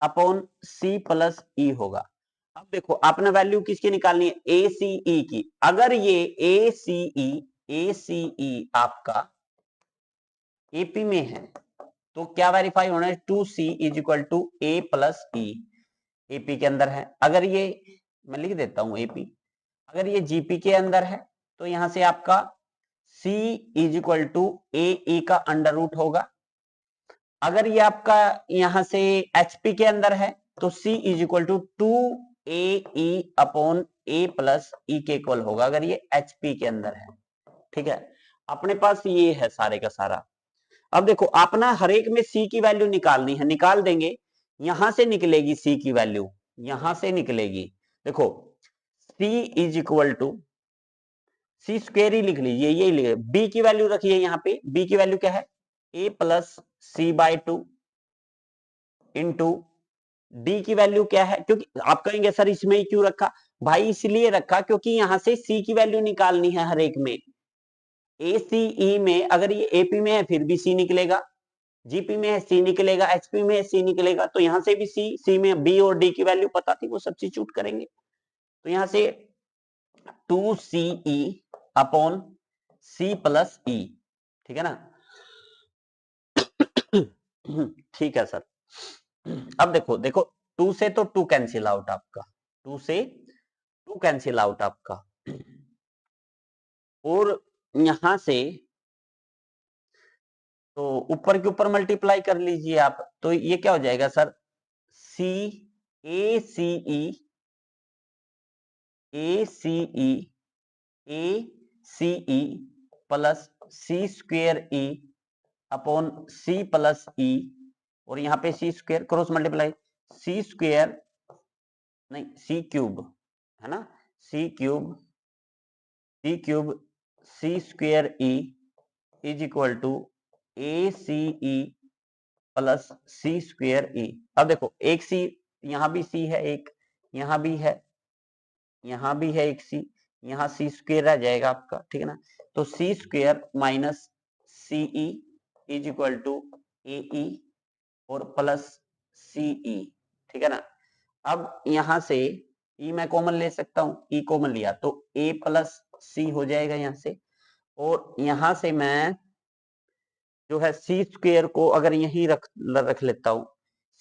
upon c plus e होगा। अब देखो आपने वैल्यू किसकी निकालनी है, ए सी ई की। अगर ये ए सी ई आपका एपी में है तो क्या वेरीफाई होना है, 2c is equal to a plus e, AP के अंदर है। अगर ये मैं लिख देता हूं एपी, अगर ये जीपी के अंदर है तो यहां से आपका c is equal to a ई का अंडर रूट होगा। अगर ये आपका यहां से एचपी के अंदर है तो c is equal to 2 a upon a plus e के इक्वल होगा, अगर ये एचपी के अंदर है। ठीक है, अपने पास ये है सारे का सारा। अब देखो अपना हर एक में सी की वैल्यू निकालनी है, निकाल देंगे। यहां से निकलेगी सी की वैल्यू, यहां से निकलेगी। देखो c is equal to c square ही लिख लीजिए, यही लिखे। बी की वैल्यू रखिए, यहाँ पे बी की वैल्यू क्या है, a plus c by 2 into d की वैल्यू क्या है। क्योंकि आप कहेंगे सर इसमें ही क्यों रखा, भाई इसलिए रखा क्योंकि यहां से सी की वैल्यू निकालनी है हर एक में। एसीई में अगर ये एपी में है फिर भी सी निकलेगा, जीपी में है सी निकलेगा, एचपी में है सी निकलेगा, तो यहां से भी सी में बी और डी की वैल्यू पता थी, वो सब्स्टिट्यूट करेंगे। तो यहां से 2CE अपॉन सी प्लस ई, ठीक है ना। ठीक है सर। अब देखो 2 से तो 2 कैंसिल आउट आपका, 2 से 2 कैंसिल आउट आपका, और यहां से तो ऊपर के ऊपर मल्टीप्लाई कर लीजिए आप, तो ये क्या हो जाएगा sir, c a c e plus c square e upon c plus e, और यहाँ पे c square cross multiply, c square नहीं सी क्यूब है ना, c cube c square e is equal to a c e plus c square e. अब देखो एक सी, यहां भी सी है एक, यहां भी है, यहां भी है एक सी, यहां सी स्क्वेयर रह जाएगा आपका, ठीक है ना। तो c square minus c e is equal to a e और प्लस सी ई, ठीक है ना। अब यहां से ई मैं कॉमन ले सकता हूं, ई कॉमन लिया तो ए प्लस सी हो जाएगा यहां से, और यहां से मैं जो है सी स्क्वेयर को अगर यहीं रख लेता हूं,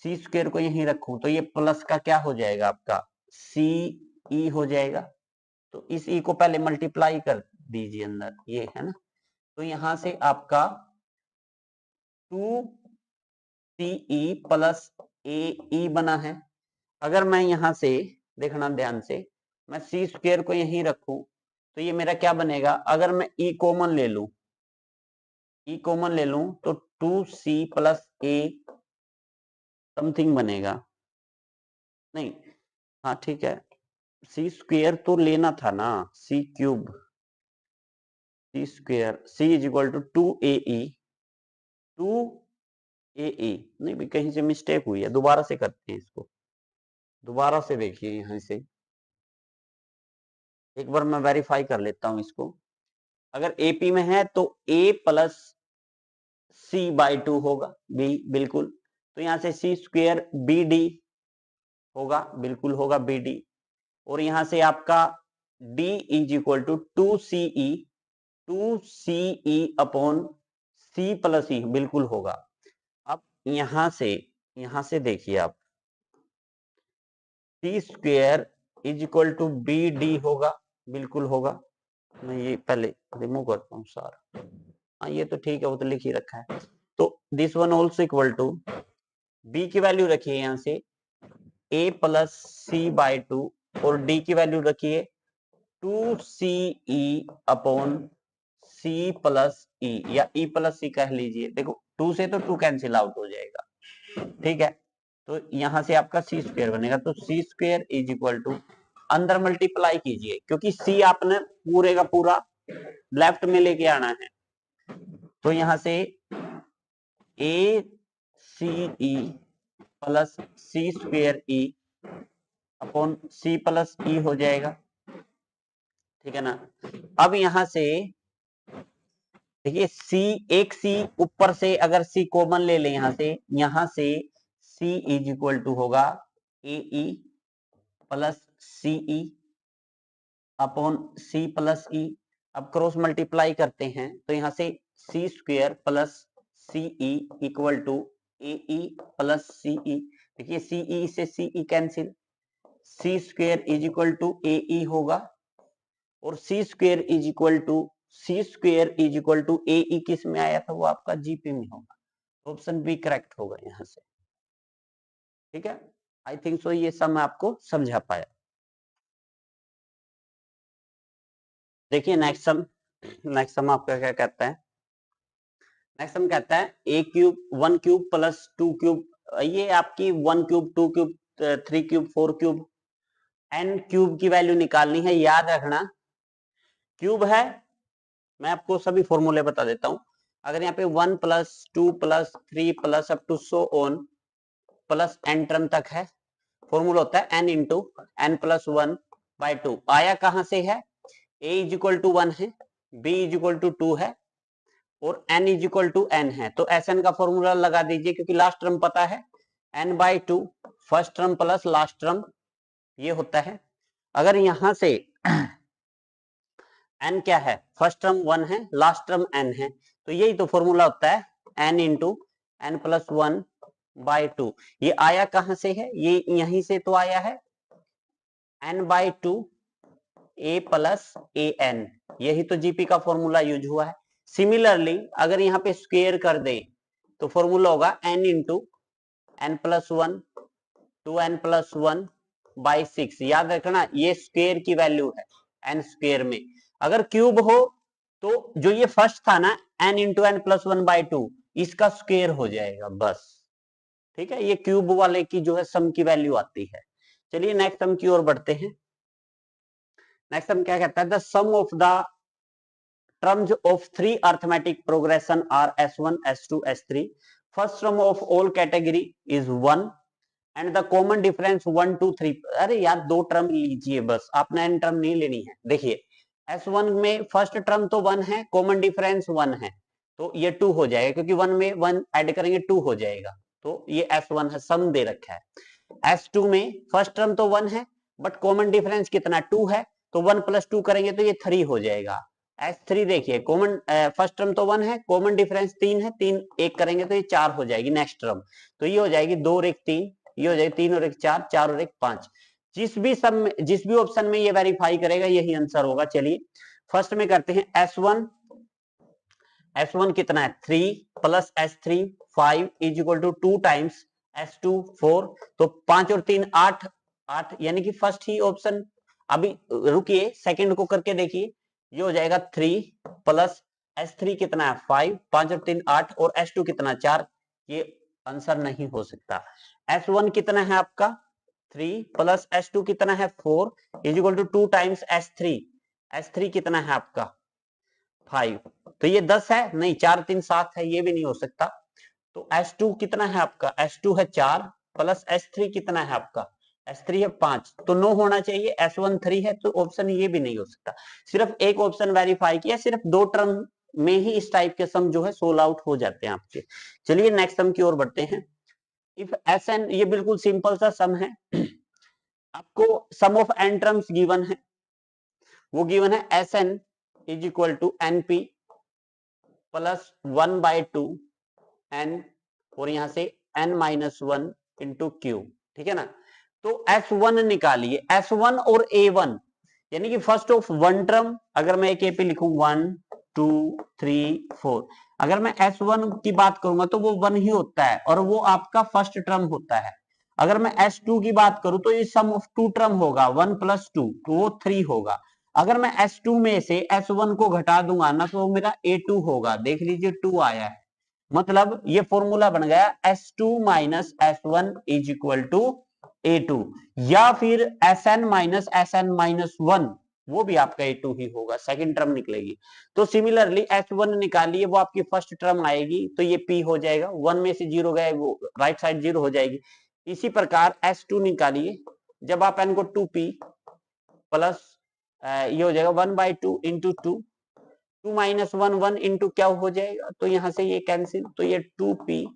सी स्क्वेयर को यहीं रखूं तो ये प्लस का क्या हो जाएगा आपका, सी ई हो जाएगा। तो इस ई को पहले मल्टीप्लाई कर दीजिए अंदर, ये है ना। तो यहां से आपका 2CE प्लस ए ई बना है। अगर मैं यहां से देखना ध्यान से, मैं सी स्क्वेयर को यहीं रखूं तो ये मेरा क्या बनेगा, अगर मैं ई कॉमन ले लूं, ई कॉमन ले लूं तो 2C प्लस ए समथिंग बनेगा, नहीं हाँ ठीक है, सी स्क्वेयर तो लेना था ना, c cube c square c is equal to 2 a e, नहीं भी कहीं से मिस्टेक हुई है, दोबारा से करते हैं इसको, दोबारा से देखिए यहां से एक बार मैं वेरीफाई कर लेता हूं इसको। अगर एपी में है तो ए प्लस सी बाई 2 होगा, बी बिल्कुल, तो यहां से सी स्क्वेयर बी डी होगा, बिल्कुल होगा बी डी, और यहां से आपका d is equal to 2CE upon c plus e बिल्कुल होगा। अब यहां से यहां से देखिए आप, c square is equal to b d होगा, बिल्कुल होगा। मैं ये पहले रिमूव करता हूँ सारा। हाँ ये तो ठीक है, वो तो लिख ही रखा है। तो this one also equal to, b की वैल्यू रखिए यहां से a plus c by two, और d की वैल्यू रखिए 2ce upon c plus e, या e प्लस सी कह लीजिए। देखो 2 से तो 2 कैंसिल आउट हो जाएगा, ठीक है। तो यहां से आपका सी स्क्वेयर बनेगा, तो c square is equal to, अंदर मल्टीप्लाई कीजिए क्योंकि सी आपने पूरे का पूरा लेफ्ट में लेके आना है। तो यहां से a c e plus c square e upon c plus e हो जाएगा, ठीक है ना। अब यहां से देखिए सी, एक सी ऊपर से अगर सी कॉमन ले लें यहां से सी इज इक्वल टू होगा a e plus c e upon c plus e. अब क्रॉस मल्टीप्लाई करते हैं तो यहां से c square plus c e equal to a e plus c e. देखिए सी ई से c e cancel, c square is equal to a e होगा, और c square is equal to, c square is equal to a e किस में आया था, वो आपका जीपी में होगा। ऑप्शन बी करेक्ट होगा यहां से, ठीक है। आई थिंक सो ये सब मैं आपको समझा पाया। देखिए नेक्स्ट सम आपका क्या कहता है। नेक्स्ट सम कहता है a cube 1 cube plus 2 cube, ये आपकी 1 cube 2 cube 3 cube 4 cube n cube की वैल्यू निकालनी है। याद रखना क्यूब है, मैं आपको सभी फॉर्मूले बता देता हूं। अगर यहाँ पे 1 plus 2 plus 3 plus up to so on plus n term तक है, फॉर्मूला होता है n into n plus 1 by 2। आया कहां से है, ए इज इक्वल टू 1 है, बी इज इक्वल टू 2 है, और n is equal to n है। तो Sn का फॉर्मूला लगा दीजिए क्योंकि लास्ट टर्म पता है, n by 2 first term plus last term ये होता है। अगर यहां से n क्या है, फर्स्ट टर्म 1 है, लास्ट टर्म n है, तो यही तो फॉर्मूला होता है n into n plus 1 by 2। ये आया कहां से है, ये यहीं से तो आया है, n by 2 a plus a n, यही तो जीपी का फॉर्मूला यूज हुआ है। सिमिलरली अगर यहाँ पे स्क्वेयर कर दे तो फॉर्मूला होगा n into n plus 1 two n plus 1 by 6। याद रखना ये स्क्वेयर की वैल्यू है एन स्क्वेयर में। अगर क्यूब हो तो जो ये फर्स्ट था ना n into n plus 1 by 2, इसका स्क्वेयर हो जाएगा बस, ठीक है। ये क्यूब वाले की जो है सम की वैल्यू आती है। चलिए नेक्स्ट सम की ओर बढ़ते हैं। नेक्स्ट सम क्या कहता है, the sum of the terms of three arithmetic progression are S1, S2, S3. First term of all category is 1 and the common difference 1, 2, 3। अरे यार दो टर्म लीजिए बस, आपने n टर्म नहीं लेनी है। देखिए S1 में फर्स्ट टर्म तो 1 है, कॉमन डिफरेंस 1 है, तो ये 2 हो जाएगा क्योंकि 1 में 1 ऐड करेंगे 2 हो जाएगा, तो ये S1 है, सम दे रखा है। S2 में फर्स्ट टर्म तो 1 है बट कॉमन डिफरेंस कितना 2 है, तो 1 प्लस 2 करेंगे तो ये 3 हो जाएगा। S3 देखिए कॉमन फर्स्ट टर्म तो 1 है, कॉमन डिफरेंस 3 है, 3 एक करेंगे तो ये 4 हो जाएगी नेक्स्ट टर्म, तो ये हो जाएगी 2 और 1 3, ये हो जाएगी 3 और 1 4, 4 और 1 5। जिस भी ऑप्शन में ये वेरीफाई करेगा यही आंसर होगा। चलिए फर्स्ट में करते हैं S1, S1 कितना है 3 plus S3 5 is equal to 2 times S2 4, तो 5 और 3 8, 8 यानी कि फर्स्ट ही ऑप्शन। अभी रुकिए सेकंड को करके देखिए, ये हो जाएगा 3 प्लस S3 कितना है 5, 5 और 3 8, और S2 कितना 4, ये आंसर नहीं हो सकता। S1 कितना है आपका 3 प्लस S2 कितना है 4 is equal to 2 times S3, S3 कितना है आपका 5, तो ये 10 है नहीं, 4 3 7 है, ये भी नहीं हो सकता। तो S2 कितना है आपका, S2 है 4 प्लस S3 कितना है आपका, S3 है 5, तो 9 होना चाहिए। S1 3 है, तो ऑप्शन ये भी नहीं हो सकता। सिर्फ एक ऑप्शन वेरीफाई किया, सिर्फ दो टर्म में ही इस टाइप के सम जो है सोल्व आउट हो जाते हैं आपके। चलिए नेक्स्ट सम की ओर बढ़ते हैं। इफ Sn, ये बिल्कुल सिंपल सा सम है, आपको sum of n terms given है, वो गिवन है Sn is equal to np plus 1 by 2 n, और यहां से n-1 इंटू क्यू, ठीक है ना। तो S1 निकालिए, S1 और A1 यानी कि फर्स्ट ऑफ वन टर्म, अगर मैं एक ए पे लिखूं 1 2 3 4, अगर मैं S1 की बात करूंगा तो वो 1 ही होता है और वो आपका फर्स्ट टर्म होता है। अगर मैं S2 की बात करूं तो ये सम ऑफ टू टर्म होगा, 1 + 2 तो वो 3 होगा। अगर मैं S2 में से S1 को घटा दूंगा ना तो वो मेरा A2 होगा, देख लीजिए 2 आया है। मतलब ये फॉर्मूला बन गया S2 - S1 = A2, या फिर Sn - Sn-1 वो भी आपका A2 ही होगा, सेकंड टर्म निकलेगी। तो सिमिलरली S1 निकालिए, वो आपकी फर्स्ट टर्म आएगी तो ये P हो जाएगा, 1 में से 0 गए वो राइट साइड 0 हो जाएगी। इसी प्रकार S2 निकालिए, जब आप n को 2P प्लस ये हो जाएगा 1/2 इंटू 2, 2 - 1 1 इंटू क्या हो जाएगा, तो यहां से ये कैंसिल, तो ये 2P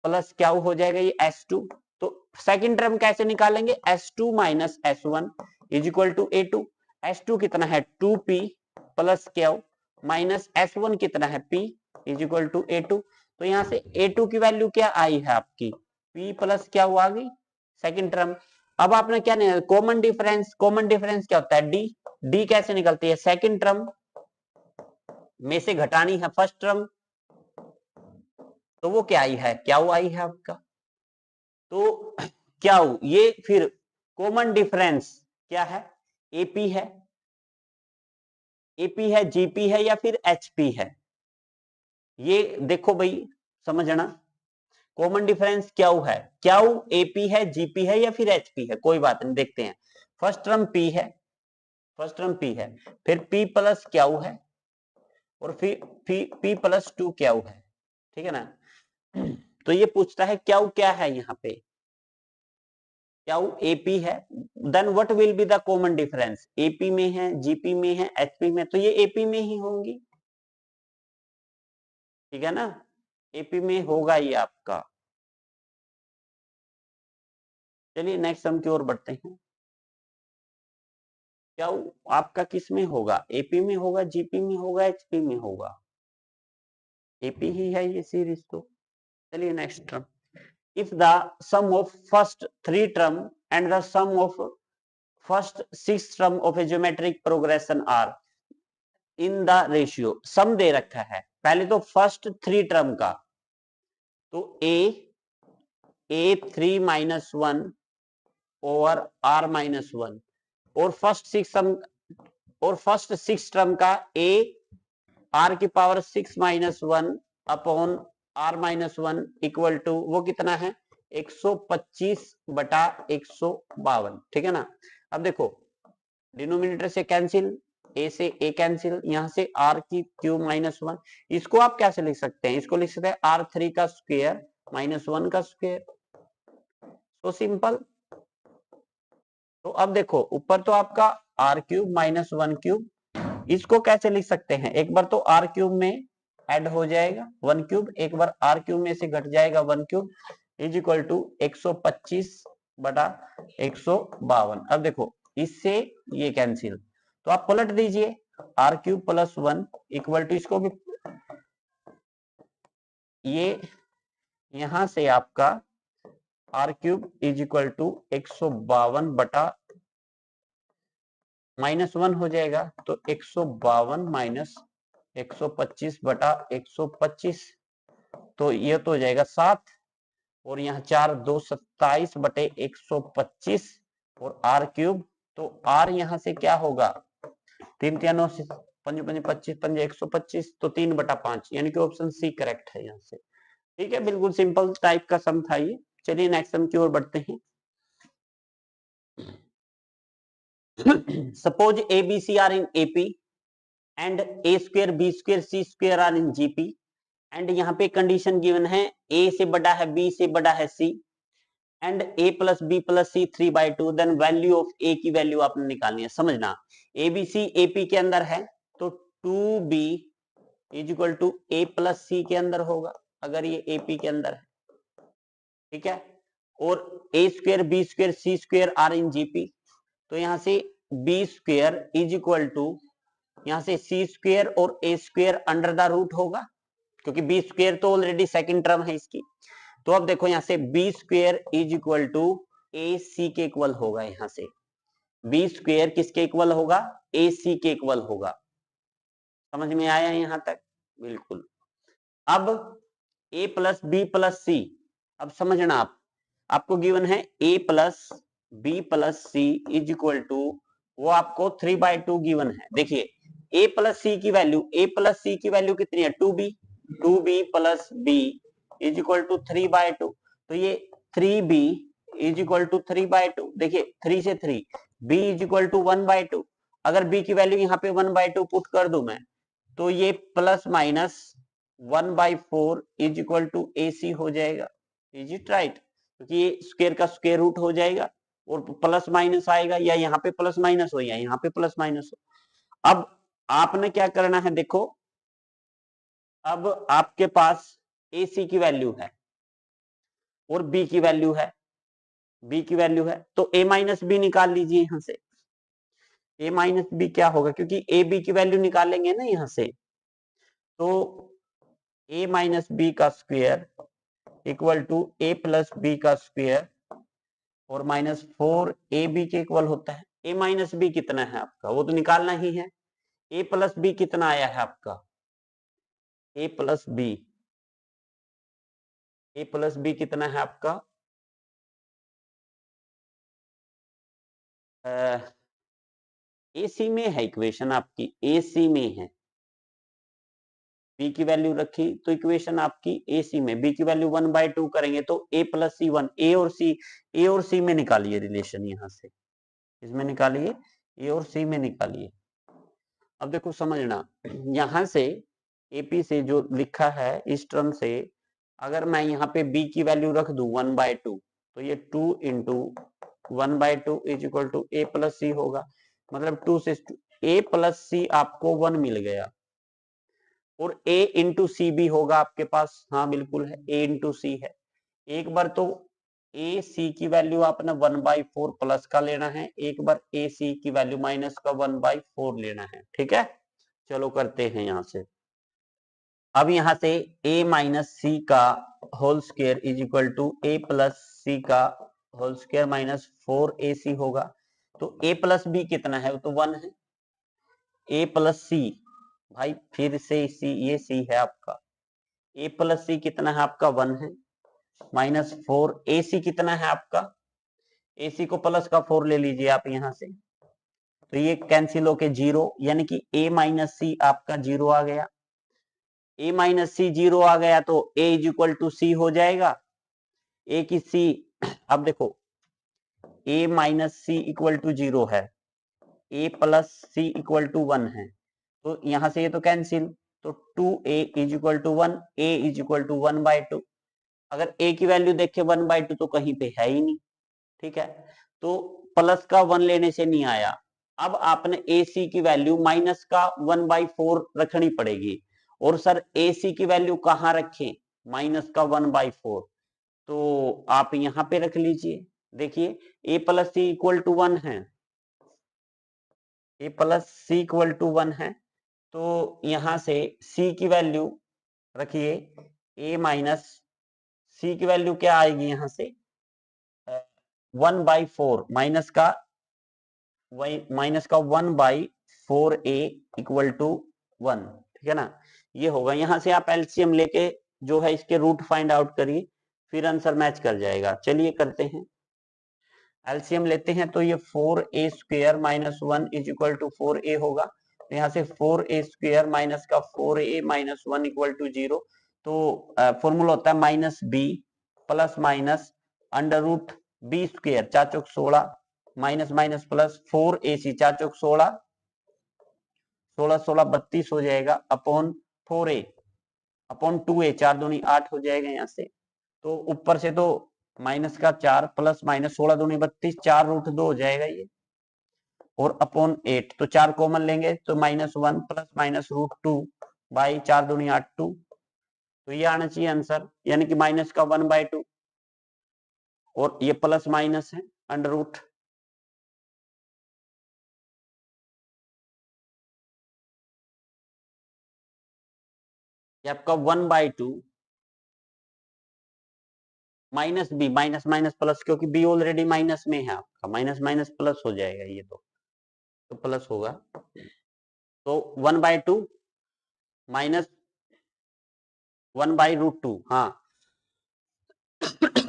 प्लस क्या हो जाएगा ये S2। तो सेकंड टर्म कैसे निकालेंगे, S2 - S1 = A2। S2 कितना है 2P प्लस क्या माइनस S1 कितना है P = A2। तो यहां से A2 की वैल्यू क्या आई है आपकी, P प्लस क्या आ गई सेकंड टर्म। अब आपने क्या नहीं, कॉमन डिफरेंस, कॉमन डिफरेंस क्या होता है D, D कैसे निकलती है, सेकंड टर्म में से घटानी है फर्स्ट टर्म, तो वो क्या आई है, क्या आई है आपका, तो क्या ये फिर कॉमन डिफरेंस क्या है, एपी है, एपी है, जीपी है या फिर एचपी है, ये देखो भाई समझना। कॉमन डिफरेंस क्या है, क्या एपी है, जीपी है या फिर एचपी है, कोई बात नहीं, देखते हैं। फर्स्ट टर्म पी है, फर्स्ट टर्म पी है, फिर पी प्लस क्या है और फिर पी प्लस 2 क्या है, ठीक है ना। तो ये पूछता है क्या है यहाँ पे, क्या एपी है, then what will be the common difference, AP में है, जीपी में है, एचपी में, तो ये एपी में ही होंगी, ठीक है ना, एपी में होगा ये आपका। चलिए नेक्स्ट सम की ओर बढ़ते हैं। क्या आपका किस में होगा, एपी में होगा, जीपी में होगा, एचपी में होगा, एपी ही है ये सीरीज तो। चलिए next term, if the sum of first 3 term and the sum of first 6 term of a geometric progression are in the ratio, sum दे रखा है पहले तो फर्स्ट 3 टर्म का, तो a3 - 1 ओवर r-1 और फर्स्ट 6 टर्म का a r⁻6 - 1 upon r-1 equal to वो कितना है 125/152, ठीक है ना। अब देखो डिनोमिनेटर से कैंसिल, ए से ए कैंसिल, यहां से r³ - 1, इसको आप कैसे लिख सकते हैं, इसको लिख सकते हैं r3 का स्क्वायर -1 का स्क्वायर, तो सिंपल। तो अब देखो ऊपर तो आपका r³ - 1³, इसको कैसे लिख सकते हैं, एक बार तो r³ में ऐड हो जाएगा 1³, एक बार r³ में से घट जाएगा 1³ = 125/152। अब देखो इससे ये कैंसिल, तो आप पलट दीजिए r³ + 1 इक्वल टू, इसको भी ये यहां से आपका r³ = 152/-1 हो जाएगा, तो 152 - 125/125, तो ये तो हो जाएगा 7 और यहाँ 4 2 27/125 और r³ तो r यहाँ से क्या होगा 3 3 9 5 5 25 5 125, तो 3/5, यानी कि ऑप्शन सी करेक्ट है यहाँ से, ठीक है। बिल्कुल सिंपल टाइप का सम था ये। चलिए नेक्स्ट सम की ओर बढ़ते हैं। Suppose ABC are in AP and A² B² C² are in GP, and यहाँ पे कंडीशन गिवन है A से बड़ा है B से बड़ा है C and A + B + C 3/2, then value of A की वैल्यू आपने निकालनी है। समझना ABC AP के अंदर है तो 2B = A + C के अंदर होगा, अगर ये AP के अंदर है, ठीक है। और A² B² C² are in GP, तो यहां से B² = यहां से C² और A² अंडर द रूट होगा, क्योंकि B² तो ऑलरेडी सेकंड टर्म है इसकी, तो अब देखो यहां से b square is equal to a c के इक्वल होगा। यहां से बी स्क्वेयर किसके इक्वल होगा? ए सी के इक्वल होगा। समझ में आया यहां तक? बिल्कुल। अब a plus b plus c, अब समझना आपको गिवन है a plus b plus c is equal to, वो आपको 3/2 गिवन है। देखिए a प्लस सी की वैल्यू, a प्लस सी की वैल्यू कितनी है? 2b plus b is equal to 3/2। तो ये 3b इज इक्वल टू 3/2। देखिए 3 से 3, b इज इक्वल टू 1/2। अगर b की वैल्यू यहाँ पे 1/2 पुट कर दूं मैं, तो ये plus minus 1/4 is equal to a c हो जाएगा। Is it right? क्योंकि ये स्क्वायर का स्क्वायर रूट हो जाएगा और प्लस माइनस आएगा, या यहाँ पे प्लस माइनस हो या यहाँ पे प्लस माइनस हो। अब आपने क्या करना है, देखो अब आपके पास ए सी की वैल्यू है और बी की वैल्यू है, तो ए माइनस बी निकाल लीजिए यहां से। ए माइनस बी क्या होगा? क्योंकि ए बी की वैल्यू निकालेंगे ना यहां से, तो ए माइनस बी का square equal to a plus b का स्क्वायर और माइनस 4 ए बी के इक्वल होता है। ए माइनस बी कितना है आपका, वो तो निकालना ही है। ए प्लस बी कितना आया है आपका? ए प्लस बी, ए प्लस बी कितना है आपका? ए सी में है इक्वेशन आपकी, ए सी में है। बी की वैल्यू रखी तो इक्वेशन आपकी ए सी में, बी की वैल्यू 1/2 करेंगे तो ए प्लस सी 1, ए और सी में निकालिए रिलेशन, यहां से इसमें निकालिए, ए और सी में निकालिए। अब देखो समझना, यहां से एपी से जो लिखा है इस टर्म से, अगर मैं यहाँ पे b की वैल्यू रख दूं 1/2, तो ये 2 into 1/2 is equal to a plus c होगा। मतलब 2 से ए प्लस सी आपको 1 मिल गया, और a इंटू सी भी होगा आपके पास। हाँ बिल्कुल है, a इंटू सी है। एक बार तो ए सी की वैल्यू आपने 1/4 प्लस का लेना है, एक बार ए सी की वैल्यू माइनस का 1/4 लेना है। ठीक है, चलो करते हैं यहां से। अब यहां से a माइनस सी का whole square is equal to a plus c का होल स्क्वायर माइनस 4ac होगा। तो a प्लस बी कितना है? वो तो 1 है। a प्लस सी, भाई फिर से सी, ये सी है आपका। a प्लस सी कितना है आपका? 1 है, माइनस 4 ac कितना है आपका? ac को प्लस का 4 ले लीजिए आप यहां से, तो ये कैंसिल होके 0, यानी कि a माइनस सी आपका 0 आ गया। a माइनस सी 0 आ गया तो a is equal to c हो जाएगा। a की c, अब देखो a minus c equal to 0 है, a प्लस सी इक्वल टू 1 है, तो यहां से ये तो कैंसिल, तो 2a is equal to 1, a is equal to 1/2। अगर a की वैल्यू देखे 1/2 तो कहीं पे है ही नहीं। ठीक है, तो प्लस का 1 लेने से नहीं आया। अब आपने ए सी की वैल्यू माइनस का 1/4 रखनी पड़ेगी, और सर ए सी की वैल्यू कहां रखें? माइनस का 1/4, तो आप यहां पे रख लीजिए। देखिए ए प्लस सी इक्वल टू 1 है, ए प्लस सी इक्वल टू 1 है, तो यहां से सी की वैल्यू रखिए, ए माइनस सी की वैल्यू क्या आएगी यहां से? 1/4 माइनस का 1/4a इक्वल टू 1। ठीक है ना, ये होगा। यहां से आप एलसीएम लेके जो है इसके रूट फाइंड आउट करिए, फिर आंसर मैच कर जाएगा। चलिए करते हैं, एलसीएम लेते हैं। तो ये 4a square minus 1 is equal to 4a होगा। तो यहाँ से 4a स्क्वायर माइनस का 4a माइनस 1 इक्वल टू 0। तो फॉर्मूला होता है minus b plus minus under root b square 4 चौक 16 माइनस माइनस प्लस 4ac 4 चौक 16, 16 16 32 हो जाएगा, अपॉन 4a अपॉन 2a 4 दूनी 8 हो जाएगा यहाँ से। तो ऊपर से तो माइनस का 4 प्लस माइनस 16 दूनी 32, 4 रूट 2 हो जाएगा ये, और अपॉन 8, तो 4 कॉमन लेंगे तो -1 प्लस माइनस रूट 2 बाई 4 दूनी 8 2। तो ये आना चाहिए आंसर, यानी कि माइनस का 1/2, और ये प्लस माइनस है अंडर रूट। ये आपका 1/2 minus b, minus minus plus, क्योंकि बी ऑलरेडी माइनस में है आपका, माइनस माइनस प्लस हो जाएगा ये तो प्लस होगा। तो 1/2 माइनस 1/√2, हाँ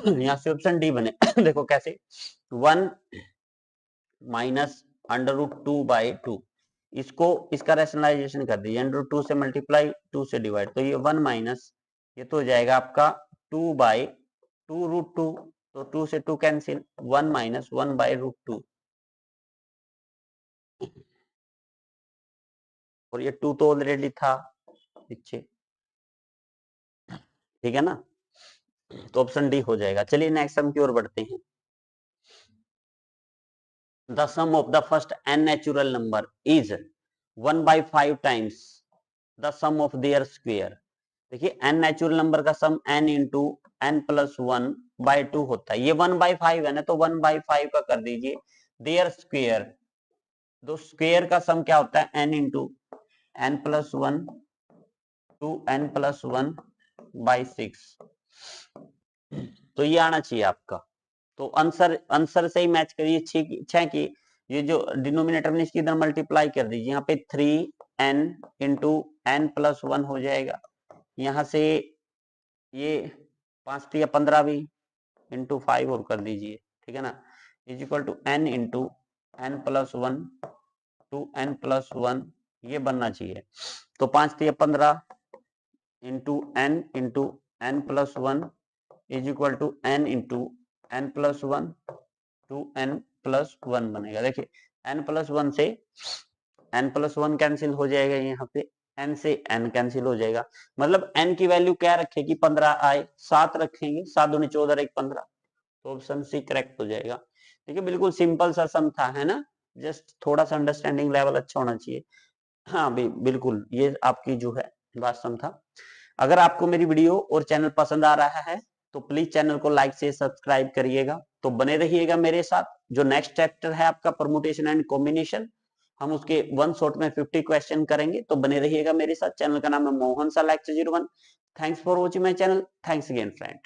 यहाँ से ऑप्शन डी बने देखो कैसे, 1 माइनस √2/2, इसको इसका रैशनलाइजेशन कर दीजिए, √2 से मल्टीप्लाई 2 से डिवाइड, तो ये 1 माइनस ये तो हो जाएगा आपका 2/2√2, तो 2 से 2 कैंसिल, 1 माइनस 1/√2, और ये 2 तो ऑलरेडी था पीछे, ठीक है ना, तो ऑप्शन डी हो जाएगा। चलिए नेक्स्ट सम की ओर बढ़ते हैं। The sum of the first n natural number is 1/5 times the sum of their square. देखिए n नेचुरल नंबर का sum n into n plus 1/2 होता है, ये 1/5 है ना, तो 1/5 का कर दीजिए देयर स्क्वायर, तो स्क्वायर का सम क्या होता है n into n plus 1 two n plus 1/6, तो ये आना चाहिए आपका। तो आंसर से ही मैच करिए 6 की, ये जो डिनोमिनेटर में इसकी इधर मल्टीप्लाई कर दीजिए, यहाँ पे 3n इंटू n प्लस 1 हो जाएगा, यहाँ से ये 5 या 15 भी इंटू 5 और कर दीजिए, ठीक है ना, is equal to n into n plus 1 two n plus 1, ये बनना चाहिए। तो 5 या 15 into n plus 1 is equal to n into n plus 1 two n plus 1 बनेगा। देखिए n प्लस 1 से n प्लस 1 कैंसिल हो जाएगा, यहाँ पे n से n कैंसिल हो जाएगा, मतलब n की वैल्यू क्या रखेगी, 15 आए, 7 रखेंगे, 7 दूनी 14 1 15, तो ऑप्शन सी करेक्ट हो जाएगा। ठीक है, बिल्कुल सिंपल सा सम था, है ना, जस्ट थोड़ा सा अंडरस्टैंडिंग लेवल अच्छा होना चाहिए। हाँ बिल्कुल, ये आपकी जो है बात सम था। अगर आपको मेरी वीडियो और चैनल पसंद आ रहा है तो प्लीज चैनल को लाइक से सब्सक्राइब करिएगा, तो बने रहिएगा मेरे साथ। जो नेक्स्ट चैप्टर है आपका परमुटेशन एंड कॉम्बिनेशन, हम उसके वन शॉट में 50 क्वेश्चन करेंगे, तो बने रहिएगा मेरे साथ। चैनल का नाम है मोहन सा lecture 01। Thanks for watching my channel, thanks again friend.